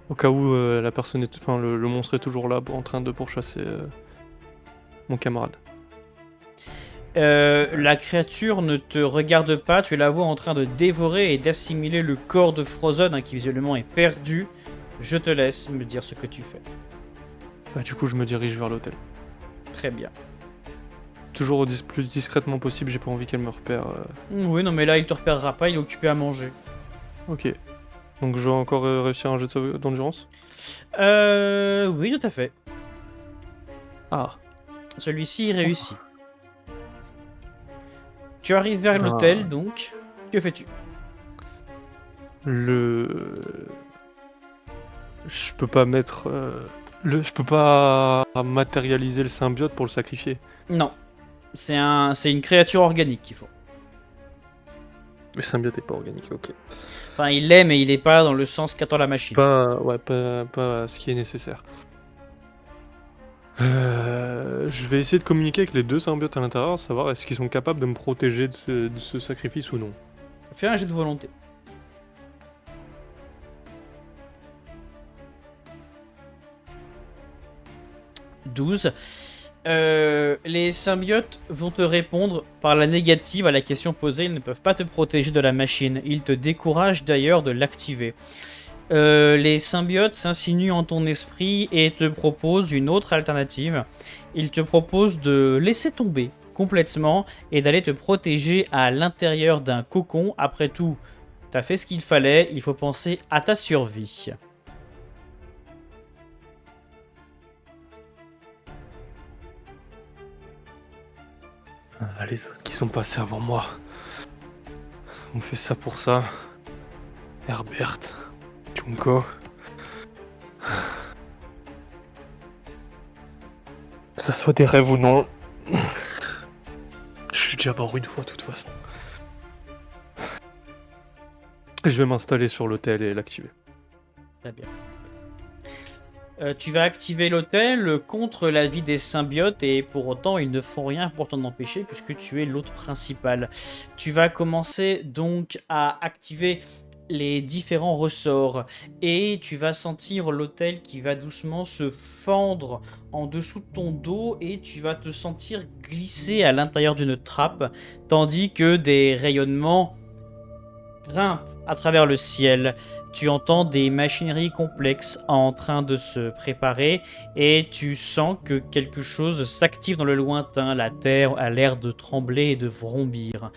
au cas où la personne est, enfin, le monstre est toujours là, en train de pourchasser mon camarade. La créature ne te regarde pas, tu la vois en train de dévorer et d'assimiler le corps de Frozen, hein, qui visiblement est perdu. Je te laisse me dire ce que tu fais. Bah, du coup, je me dirige vers l'hôtel. Très bien. Toujours au plus discrètement possible, j'ai pas envie qu'elle me repère. Oui, non, mais là, il te repérera pas, il est occupé à manger. Ok. Donc, je vais encore réussir un jet d'endurance. Oui, tout à fait. Ah. Celui-ci, il réussit. Tu arrives vers l'hôtel, donc. Que fais-tu? Je peux pas mettre. Je peux pas matérialiser le symbiote pour le sacrifier. Non. c'est une créature organique qu'il faut. Le symbiote est pas organique, ok. Enfin, il l'est, mais il est pas dans le sens qu'attend la machine. Pas ce qui est nécessaire. Je vais essayer de communiquer avec les deux symbiotes à l'intérieur, savoir est-ce qu'ils sont capables de me protéger de ce sacrifice ou non. Fais un jet de volonté. « 12. Les symbiotes vont te répondre par la négative à la question posée. Ils ne peuvent pas te protéger de la machine. Ils te découragent d'ailleurs de l'activer. Les symbiotes s'insinuent en ton esprit et te proposent une autre alternative. Ils te proposent de laisser tomber complètement et d'aller te protéger à l'intérieur d'un cocon. Après tout, t'as fait ce qu'il fallait, il faut penser à ta survie. Ah, les autres qui sont passés avant moi. On fait ça pour ça. Herbert, Junko. Que ça soit des rêves ou non. Je suis déjà mort une fois de toute façon. Je vais m'installer sur l'hôtel et l'activer. Très bien. Tu vas activer l'hôtel contre l'avis des symbiotes et pour autant ils ne font rien pour t'en empêcher puisque tu es l'hôte principal. Tu vas commencer donc à activer les différents ressorts et tu vas sentir l'hôtel qui va doucement se fendre en dessous de ton dos et tu vas te sentir glisser à l'intérieur d'une trappe tandis que des rayonnements grimpent à travers le ciel. Tu entends des machineries complexes en train de se préparer et tu sens que quelque chose s'active dans le lointain. La terre a l'air de trembler et de vrombir.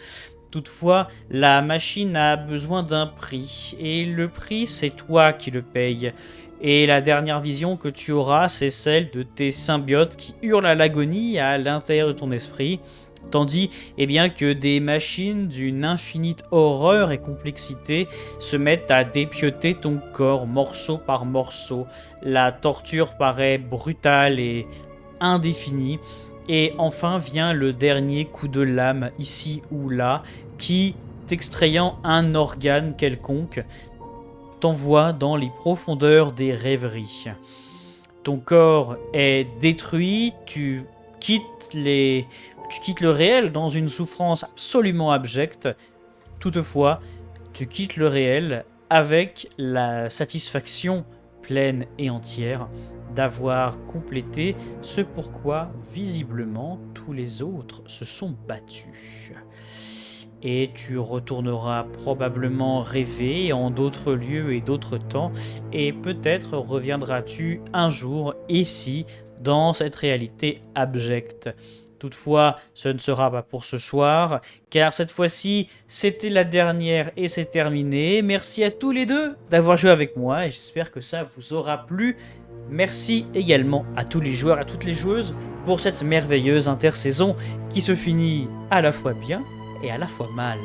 Toutefois, la machine a besoin d'un prix et le prix, c'est toi qui le payes. Et la dernière vision que tu auras, c'est celle de tes symbiotes qui hurlent à l'agonie à l'intérieur de ton esprit. Tandis que des machines d'une infinite horreur et complexité se mettent à dépioter ton corps morceau par morceau. La torture paraît brutale et indéfinie. Et enfin vient le dernier coup de lame ici ou là qui, t'extrayant un organe quelconque, t'envoie dans les profondeurs des rêveries. Ton corps est détruit, tu quittes le réel dans une souffrance absolument abjecte. Toutefois, tu quittes le réel avec la satisfaction pleine et entière d'avoir complété ce pourquoi, visiblement, tous les autres se sont battus. Et tu retourneras probablement rêver en d'autres lieux et d'autres temps, et peut-être reviendras-tu un jour ici, dans cette réalité abjecte. Toutefois, ce ne sera pas pour ce soir, car cette fois-ci, c'était la dernière et c'est terminé. Merci à tous les deux d'avoir joué avec moi et j'espère que ça vous aura plu. Merci également à tous les joueurs et à toutes les joueuses pour cette merveilleuse intersaison qui se finit à la fois bien et à la fois mal.